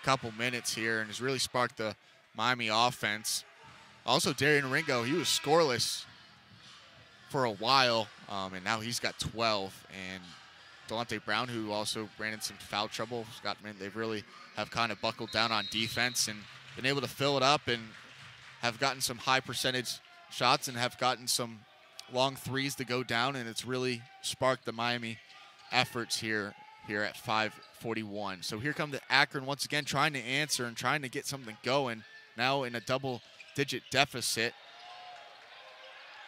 couple minutes here, and has really sparked the Miami offense. Also, Darian Ringo, he was scoreless for a while, and now he's got 12. And Delonte Brown, who also ran into some foul trouble, they really have kind of buckled down on defense and been able to fill it up and have gotten some high percentage shots and have gotten some long threes to go down, and it's really sparked the Miami efforts here at 5:41. So here come the Akron once again trying to answer and trying to get something going. Now in a double-digit deficit.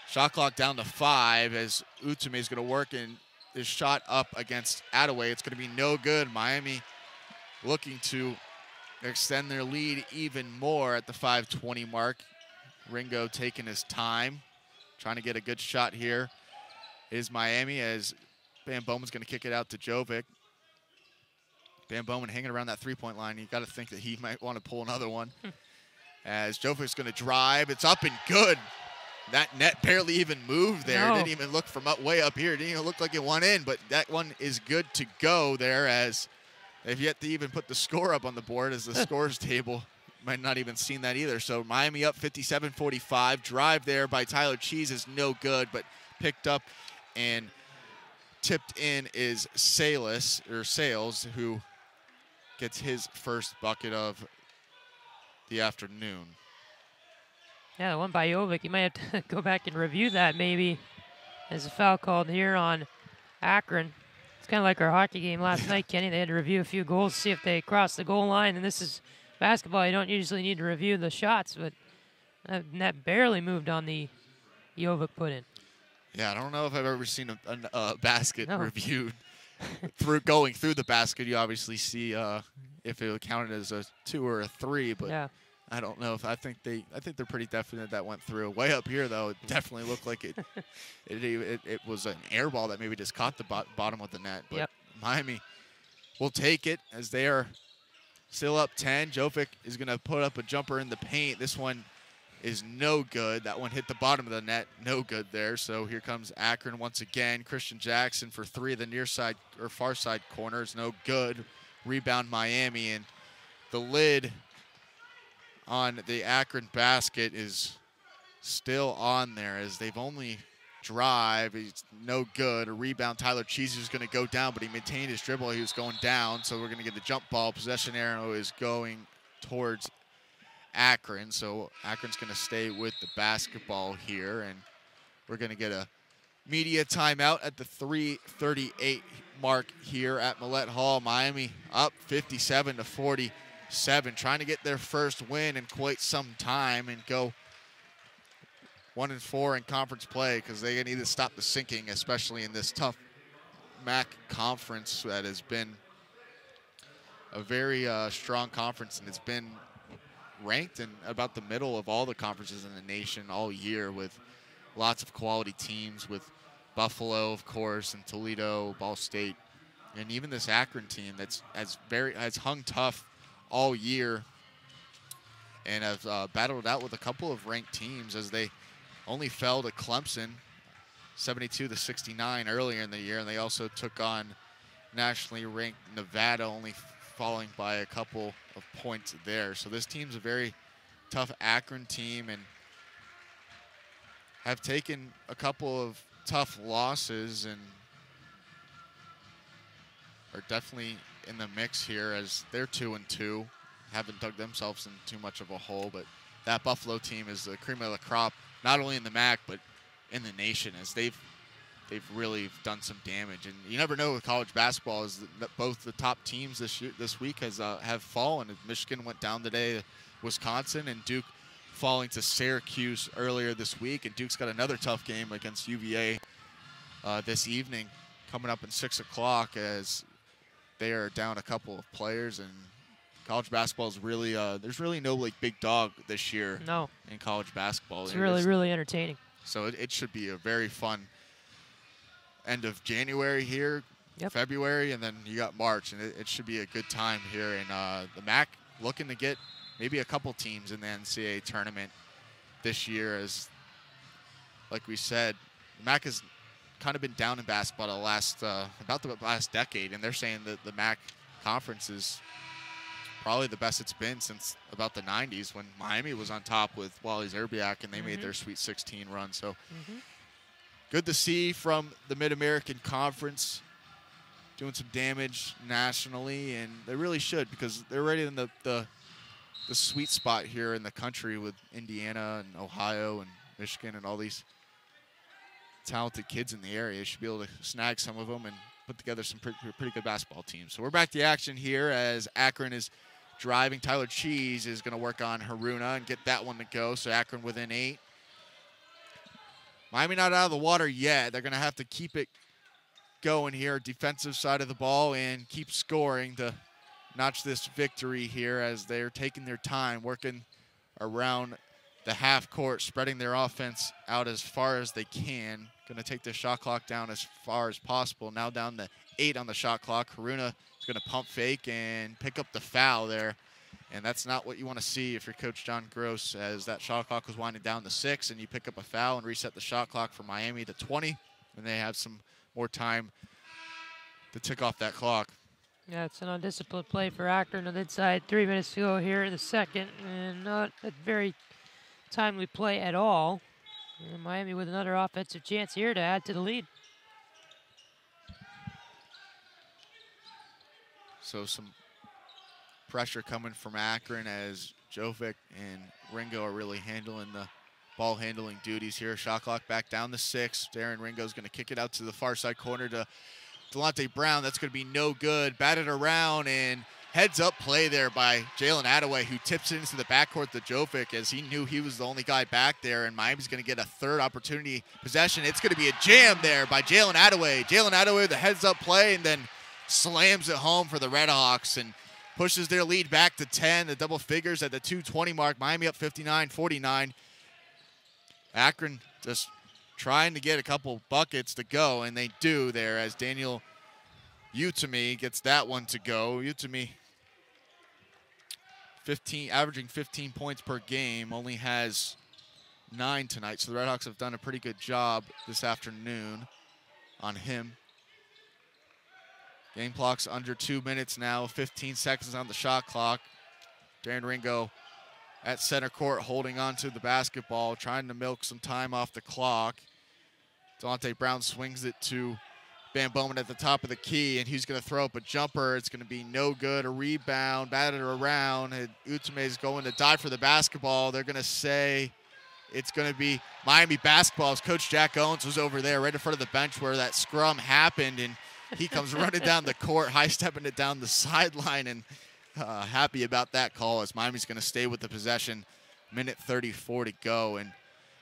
Shot clock down to 5 as Utame is going to work in his shot up against Attaway. It's going to be no good. Miami looking to extend their lead even more at the 5:20 mark. Ringo taking his time, trying to get a good shot here. Is Miami, as Bam Bowman's going to kick it out to Jovic. Bam Bowman hanging around that three-point line. You got to think that he might want to pull another one. As Jovic's going to drive, it's up and good. That net barely even moved there. No. It didn't even look from way up here. It didn't even look like it went in, but that one is good to go there, as they've yet to even put the score up on the board, as the scores table might not even seen that either. So Miami up 57-45. Drive there by Tyler Cheese is no good, but picked up and tipped in is Sales, who gets his first bucket of the afternoon. Yeah, the one by Jovic, you might have to go back and review that maybe. There's a foul called here on Akron. It's kind of like our hockey game last night, Kenny. They had to review a few goals, see if they crossed the goal line. And this is basketball. You don't usually need to review the shots, but that barely moved on the Jovic put in. Yeah, I don't know if I've ever seen a basket reviewed going through the basket. You obviously see if it counted as a 2 or a 3, but I don't know if I think they're pretty definite that went through. Way up here though, it definitely looked like it was an air ball that maybe just caught the bottom of the net. But yep. Miami will take it as they are still up 10. Jovic is going to put up a jumper in the paint. This one is no good. That one hit the bottom of the net. No good there. So here comes Akron once again. Christian Jackson for 3 of the near side or far side corners. No good. Rebound Miami, and the lid on the Akron basket is still on there as they've only drive. He's no good. A rebound. Tyler Cheesy is going to go down, but he maintained his dribble. He was going down, so we're going to get the jump ball. Possession arrow is going towards Akron, so Akron's going to stay with the basketball here, and we're going to get a media timeout at the 3:38 mark here at Millett Hall. Miami up 57-47, trying to get their first win in quite some time and go 1-4 in conference play because they need to stop the sinking, especially in this tough MAC conference that has been a very strong conference, and it's been ranked in about the middle of all the conferences in the nation all year with lots of quality teams, with Buffalo, of course, and Toledo, Ball State, and even this Akron team has hung tough all year and have battled out with a couple of ranked teams as they only fell to Clemson 72-69 earlier in the year, and they also took on nationally ranked Nevada, only falling by a couple of points there. So this team's a very tough Akron team and have taken a couple of tough losses and are definitely in the mix here as they're 2-2. Haven't dug themselves in too much of a hole, but that Buffalo team is the cream of the crop, not only in the MAC but in the nation, as they've really done some damage. And you never know with college basketball, is that both the top teams this week have fallen. Michigan went down today to Wisconsin, and Duke falling to Syracuse earlier this week. And Duke's got another tough game against UVA this evening coming up at 6 o'clock as they are down a couple of players. And college basketball is really there's really no big dog this year. No. In college basketball. It's really entertaining. So it should be a very fun end of January here, February, and then you got March, and it should be a good time here. And the MAC looking to get maybe a couple teams in the NCAA tournament this year, as like we said, the MAC has kind of been down in basketball about the last decade, and they're saying that the MAC conference is probably the best it's been since about the 90s when Miami was on top with Wally Zerbiak and they made their Sweet 16 run. So good to see from the Mid-American Conference doing some damage nationally, and they really should, because they're right in the sweet spot here in the country with Indiana and Ohio and Michigan and all these talented kids in the area. Should be able to snag some of them and put together some pretty good basketball teams. So we're back to the action here as Akron is driving. Tyler Cheese is going to work on Haruna and get that one to go. So Akron within 8. Miami not out of the water yet. They're going to have to keep it going here, defensive side of the ball, and keep scoring to notch this victory here as they're taking their time, working around the half court, spreading their offense out as far as they can. Going to take the shot clock down as far as possible. Now down to 8 on the shot clock. Haruna is going to pump fake and pick up the foul there. And that's not what you want to see if you're Coach John Gross, as that shot clock was winding down to 6, and you pick up a foul and reset the shot clock for Miami to 20, and they have some more time to tick off that clock. Yeah, it's an undisciplined play for Akron on the inside. 3 minutes to go here in the second, and not a very timely play at all. And Miami with another offensive chance here to add to the lead. So some pressure coming from Akron as Jovic and Ringo are really handling the ball handling duties here. Shot clock back down to 6. Darren Ringo's going to kick it out to the far side corner to Delonte Brown. That's going to be no good. Batted around, and heads up play there by Jalen Attaway, who tips it into the backcourt to Jovic as he knew he was the only guy back there, and Miami's going to get a third opportunity possession. It's going to be a jam there by Jalen Attaway. Jalen Attaway with the heads up play, and then slams it home for the RedHawks. And pushes their lead back to 10. The double figures at the 2:20 mark. Miami up 59-49. Akron just trying to get a couple buckets to go, and they do there as Daniel Utami gets that one to go. Utami averaging 15 points per game, only has 9 tonight. So the RedHawks have done a pretty good job this afternoon on him. Game clock's under 2 minutes now, 15 seconds on the shot clock. Darren Ringo at center court holding on to the basketball, trying to milk some time off the clock. Delonte Brown swings it to Van Bowman at the top of the key, and he's going to throw up a jumper. It's going to be no good. A rebound, batted around, and Utame is going to dive for the basketball. They're going to say it's going to be Miami basketball. As Coach Jack Owens was over there right in front of the bench where that scrum happened, and he comes running down the court, high-stepping it down the sideline, and happy about that call as Miami's going to stay with the possession. Minute 34 to go. And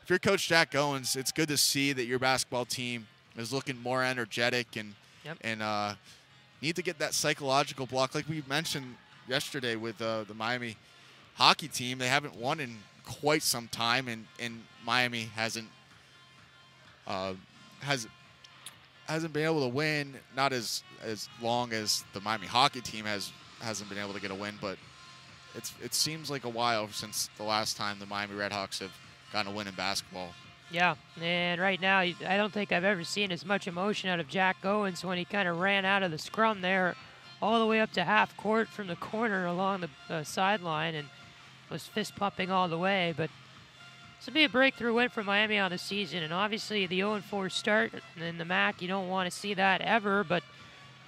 if you're Coach Jack Owens, it's good to see that your basketball team is looking more energetic and need to get that psychological block. Like we mentioned yesterday with the Miami hockey team, they haven't won in quite some time, and Miami hasn't been able to win, not as long as the Miami hockey team hasn't been able to get a win, but it seems like a while since the last time the Miami RedHawks have gotten a win in basketball. Yeah, and right now, I don't think I've ever seen as much emotion out of Jack Owens when he kind of ran out of the scrum there all the way up to half court from the corner along the sideline and was fist pumping all the way. But this will be a breakthrough win for Miami on the season, and obviously the 0-4 start in the MAC, you don't want to see that ever, but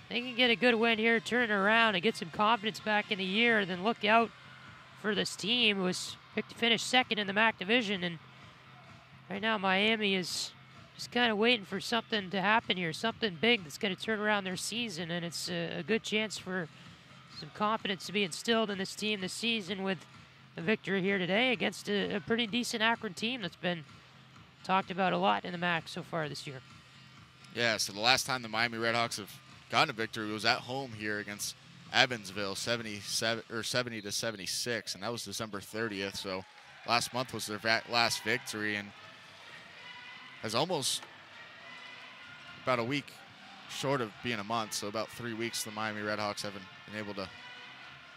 they can get a good win here, turn it around, and get some confidence back in the year, then look out for this team who was picked to finish second in the MAC division. And right now Miami is just kind of waiting for something to happen here, something big that's going to turn around their season, and it's a good chance for some confidence to be instilled in this team this season with a victory here today against a pretty decent Akron team that's been talked about a lot in the MAC so far this year. Yeah, so the last time the Miami RedHawks have gotten a victory was at home here against Evansville, 70-76, and that was December 30th. So last month was their last victory, and has almost about a week short of being a month, so about 3 weeks the Miami RedHawks haven't been able to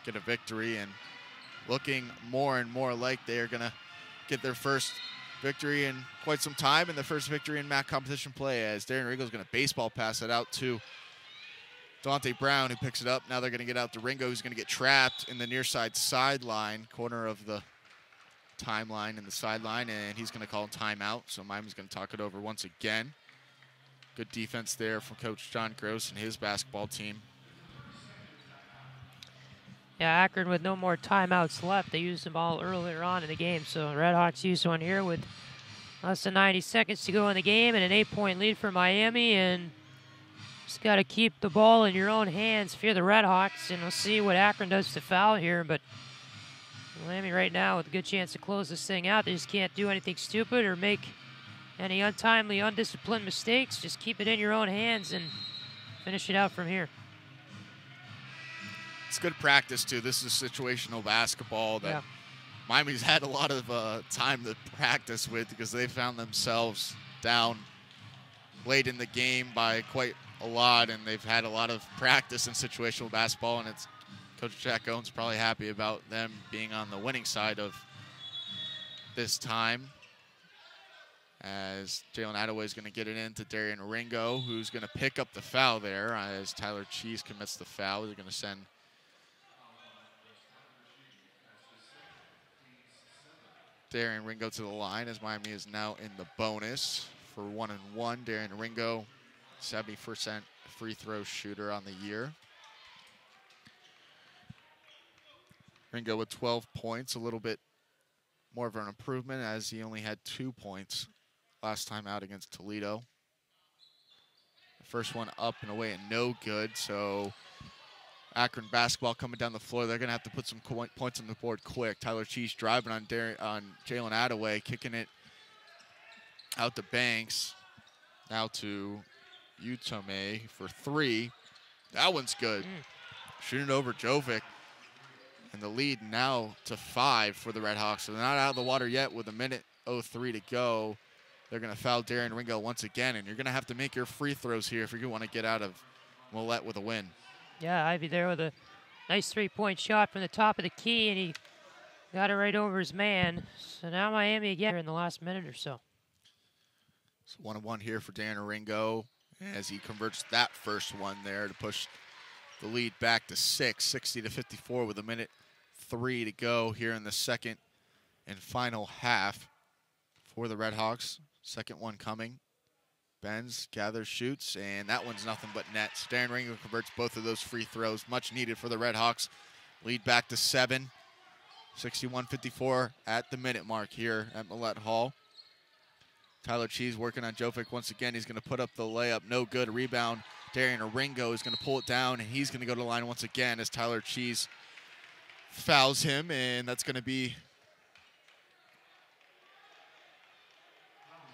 get a victory, and looking more and more like they are going to get their first victory in quite some time, and the first victory in MAC competition play, as Darren Ringo is going to baseball pass it out to Delonte Brown, who picks it up. Now they're going to get out to Ringo, who's going to get trapped in the near side sideline, corner of the timeline in the sideline, and he's going to call timeout. So Miami's going to talk it over once again. Good defense there from Coach John Gross and his basketball team. Yeah, Akron with no more timeouts left. They used them all earlier on in the game, so RedHawks used one here with less than 90 seconds to go in the game and an 8-point lead for Miami, and just got to keep the ball in your own hands if you're the RedHawks, and we'll see what Akron does to foul here. But Miami right now with a good chance to close this thing out. They just can't do anything stupid or make any untimely, undisciplined mistakes. Just keep it in your own hands and finish it out from here. It's good practice, too. This is situational basketball that Miami's had a lot of time to practice with, because they found themselves down late in the game by quite a lot, and they've had a lot of practice in situational basketball, and it's Coach Jack Owens probably happy about them being on the winning side of this time, as Jalen Attaway is going to get it into Darian Ringo, who's going to pick up the foul there as Tyler Cheese commits the foul. They're going to send Darian Ringo to the line, as Miami is now in the bonus for 1-1. Darian Ringo, 70% free throw shooter on the year. Ringo with 12 points, a little bit more of an improvement, as he only had 2 points last time out against Toledo. The first one up and away and no good, so Akron basketball coming down the floor. They're going to have to put some points on the board quick. Tyler Cheese driving on Jalen Attaway, kicking it out to Banks. Now to Utame for 3. That one's good. Shooting over Jovic. And the lead now to 5 for the RedHawks. So they're not out of the water yet with 1:03 to go. They're going to foul Darren Ringo once again, and you're going to have to make your free throws here if you want to get out of Millett with a win. Yeah, Ivy there with a nice three-point shot from the top of the key, and he got it right over his man. So now Miami again in the last minute or so. So 1-1 here for Darren Ringo as he converts that first one there to push the lead back to 6, 60-54 with 1:03 to go here in the second and final half for the RedHawks. Second one coming. Bends, gathers, shoots, and that one's nothing but net. So Darren Ringo converts both of those free throws. Much needed for the RedHawks. Lead back to 7. 61-54 at the minute mark here at Millett Hall. Tyler Cheese working on Jovic once again. He's going to put up the layup. No good. Rebound. Darren Ringo is going to pull it down, and he's going to go to the line once again as Tyler Cheese fouls him, and that's going to be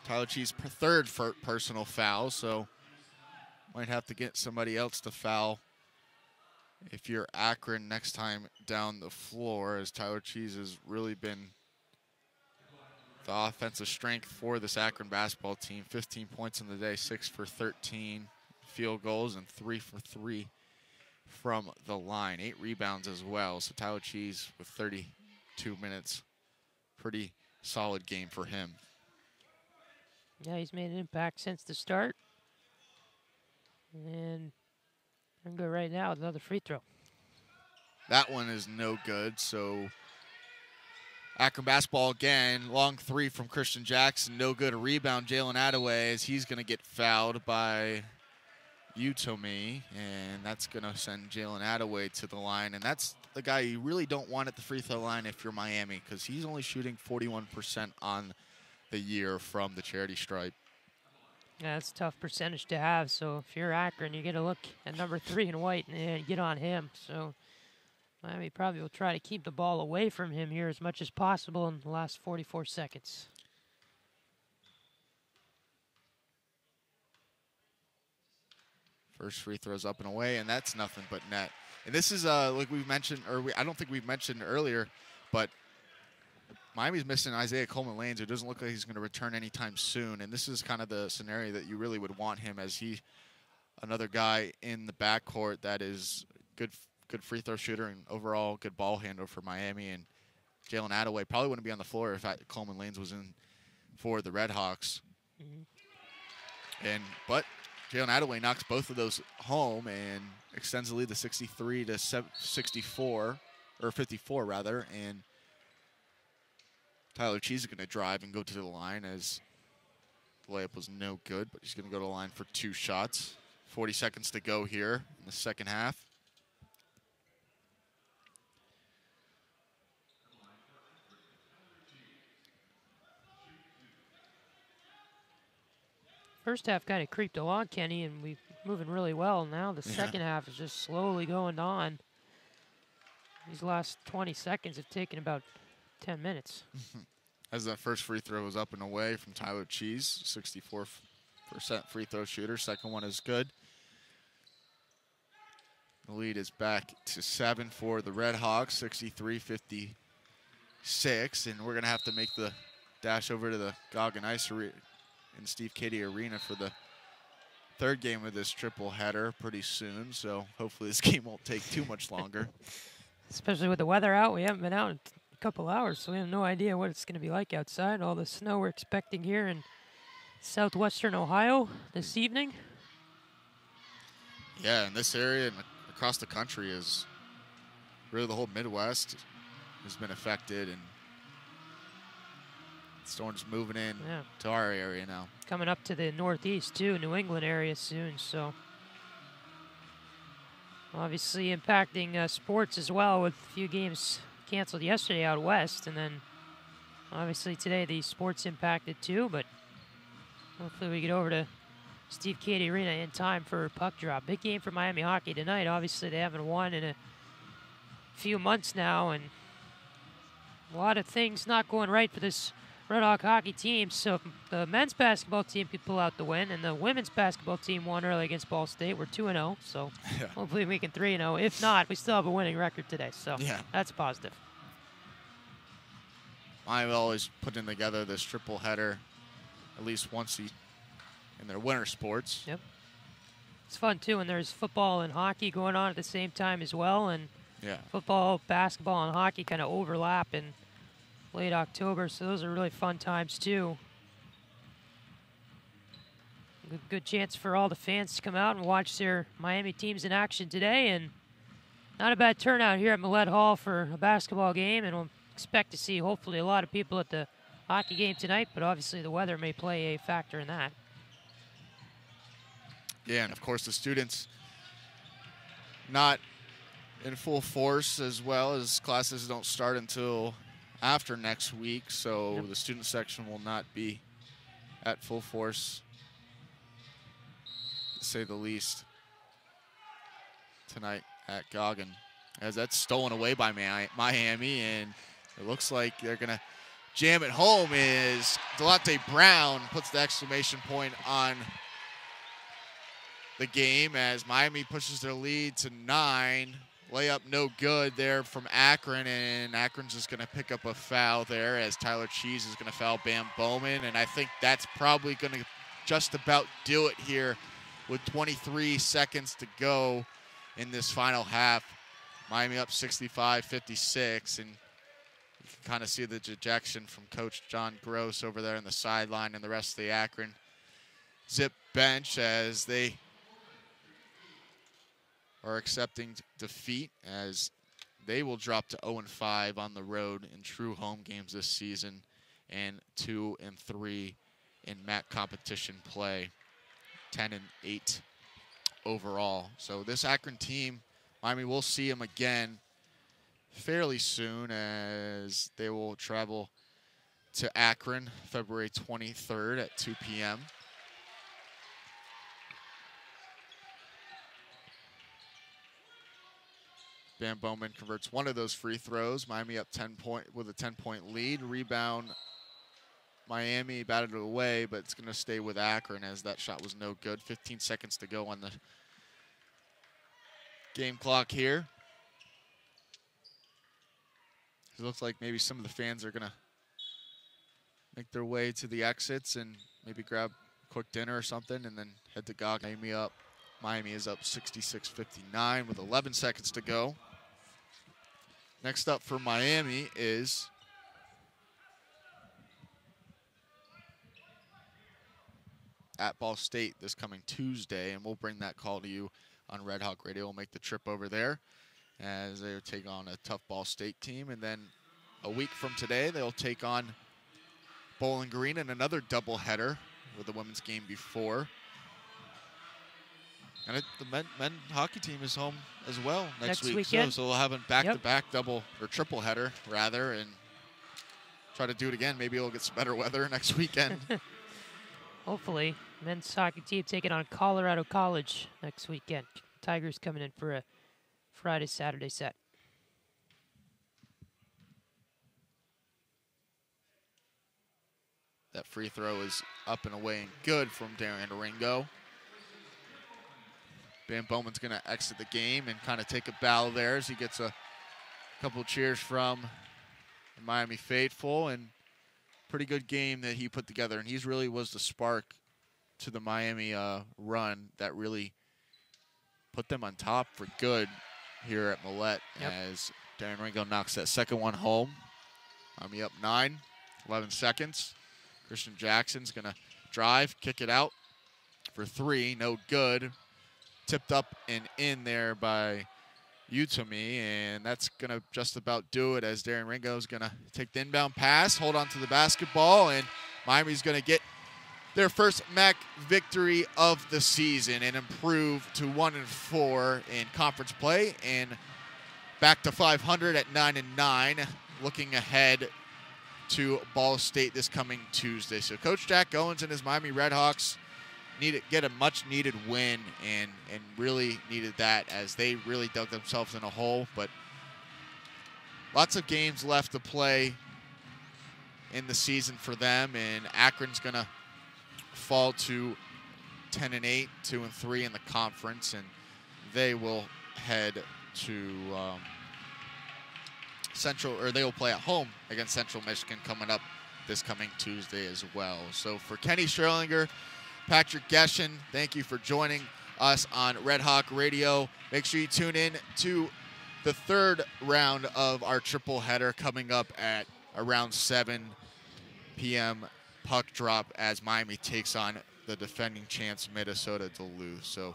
Tyler Cheese's third personal foul, so might have to get somebody else to foul if you're Akron next time down the floor, as Tyler Cheese has really been the offensive strength for this Akron basketball team. 15 points in the day, 6 for 13 field goals, and 3 for 3 from the line. 8 rebounds as well, so Tyler Cheese with 32 minutes. Pretty solid game for him. Yeah, he's made an impact since the start. And we're going to go right now with another free throw. That one is no good, so Akron basketball again. Long three from Christian Jackson, no good. A rebound, Jalen Attaway, as he's going to get fouled by Utomi, and that's going to send Jalen Attaway to the line. And that's the guy you really don't want at the free throw line if you're Miami, because he's only shooting 41% on the year from the charity stripe. Yeah, that's a tough percentage to have. So if you're Akron, you get a look at number 3 in white and get on him. So Miami probably will try to keep the ball away from him here as much as possible in the last 44 seconds. First free throws up and away, and that's nothing but net. And this is, like we've mentioned, I don't think we've mentioned earlier, but Miami's missing Isaiah Coleman-Lanes, who doesn't look like he's going to return anytime soon. And this is kind of the scenario that you really would want him, as he, another guy in the backcourt that is good free throw shooter and overall good ball handler for Miami. And Jalen Attaway probably wouldn't be on the floor if Coleman-Lanes was in for the RedHawks. But Jalen Attaway knocks both of those home and extends the lead to 63 to 64, or 54 rather. And Tyler Cheese is going to drive and go to the line, as the layup was no good, but he's going to go to the line for 2 shots. 40 seconds to go here in the second half. First half kind of creeped along, Kenny, and we're moving really well. Now the second half is just slowly going on. These last 20 seconds have taken about 10 minutes. As that first free throw was up and away from Tyler Cheese, 64% free throw shooter. Second one is good. The lead is back to 7 for the RedHawks, 63-56. And we're going to have to make the dash over to the Goggin Ice in Steve Cady Arena for the third game of this triple header pretty soon. So hopefully this game won't take too much longer. Especially with the weather out. We haven't been out in a couple hours, so we have no idea what it's going to be like outside. All the snow we're expecting here in southwestern Ohio this evening. Yeah, in this area and across the country, is really the whole Midwest has been affected, and storms moving in to our area now. Coming up to the northeast too, New England area soon, so obviously impacting sports as well, with a few games canceled yesterday out west, and then obviously today the sports impacted too, but hopefully we get over to Steve Cady Arena in time for puck drop. Big game for Miami hockey tonight. Obviously they haven't won in a few months now, and a lot of things not going right for this RedHawk hockey teams. So if the men's basketball team could pull out the win, and the women's basketball team won early against Ball State. We're 2-0, so hopefully we can 3-0. If not, we still have a winning record today, so that's positive. I've always putting together this triple header at least once in their winter sports. Yep. It's fun, too, and there's football and hockey going on at the same time as well, and football, basketball, and hockey kind of overlap in late October, so those are really fun times, too. Good chance for all the fans to come out and watch their Miami teams in action today, and not a bad turnout here at Millett Hall for a basketball game, and we'll expect to see, hopefully, a lot of people at the hockey game tonight, but obviously the weather may play a factor in that. Yeah, and of course the students not in full force, as well as classes don't start until after next week, so the student section will not be at full force, to say the least, tonight at Goggin, as that's stolen away by Miami, and it looks like they're going to jam it home. Is Delonte Brown puts the exclamation point on the game as Miami pushes their lead to 9. Layup no good there from Akron, and Akron's just going to pick up a foul there as Tyler Cheese is going to foul Bam Bowman, and I think that's probably going to just about do it here with 23 seconds to go in this final half. Miami up 65-56, and you can kind of see the dejection from Coach John Gross over there on the sideline and the rest of the Akron Zip bench as they are accepting defeat, as they will drop to 0-5 on the road in true home games this season, and 2-3 in MAC competition play, 10-8 overall. So this Akron team, Miami will see them again fairly soon, as they will travel to Akron February 23rd at 2 p.m. Bam Bowman converts one of those free throws. Miami up 10 with a 10-point lead. Rebound, Miami batted it away, but it's going to stay with Akron as that shot was no good. 15 seconds to go on the game clock here. It looks like maybe some of the fans are going to make their way to the exits and maybe grab a quick dinner or something and then head to Goggin. Miami is up 66-59 with 11 seconds to go. Next up for Miami is at Ball State this coming Tuesday, and we'll bring that call to you on Red Hawk Radio. We'll make the trip over there as they take on a tough Ball State team, and then a week from today they'll take on Bowling Green in another doubleheader with the women's game before. And the men hockey team is home as well next week. So we'll have a back-to-back double or triple header, rather, and try to do it again. Maybe we'll get some better weather next weekend. Hopefully. Men's hockey team taking on Colorado College next weekend. Tigers coming in for a Friday, Saturday set. That free throw is up and away and good from Darren Ringo. Bam Bowman's going to exit the game and kind of take a bow there as he gets a couple of cheers from the Miami faithful, and pretty good game that he put together. And he's really was the spark to the Miami run that really put them on top for good here at Millett as Darren Ringo knocks that second one home. Miami up 9, 11 seconds. Christian Jackson's going to drive, kick it out for 3, no good. Tipped up and in there by Utami, and that's going to just about do it as Darren Ringo is going to take the inbound pass, hold on to the basketball, and Miami's going to get their first MAC victory of the season and improve to 1-4 in conference play and back to 500 at 9-9, looking ahead to Ball State this coming Tuesday. So Coach Jack Owens and his Miami RedHawks get a much-needed win and really needed that as they really dug themselves in a hole. But lots of games left to play in the season for them, and Akron's going to fall to 10-8, 2-3 in the conference, and they will head to they will play at home against Central Michigan coming up this coming Tuesday as well. So for Kenny Schierlinger, Patrick Geshan, thank you for joining us on Red Hawk Radio. Make sure you tune in to the third round of our triple header coming up at around 7 p.m. puck drop as Miami takes on the defending champs Minnesota Duluth. So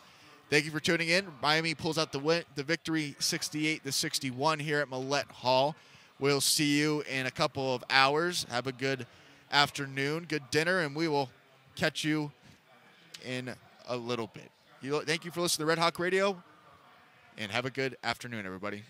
thank you for tuning in. Miami pulls out the victory 68-61 here at Millett Hall. We'll see you in a couple of hours. Have a good afternoon, good dinner, and we will catch you in a little bit. Thank you for listening to Red Hawk Radio, and have a good afternoon, everybody.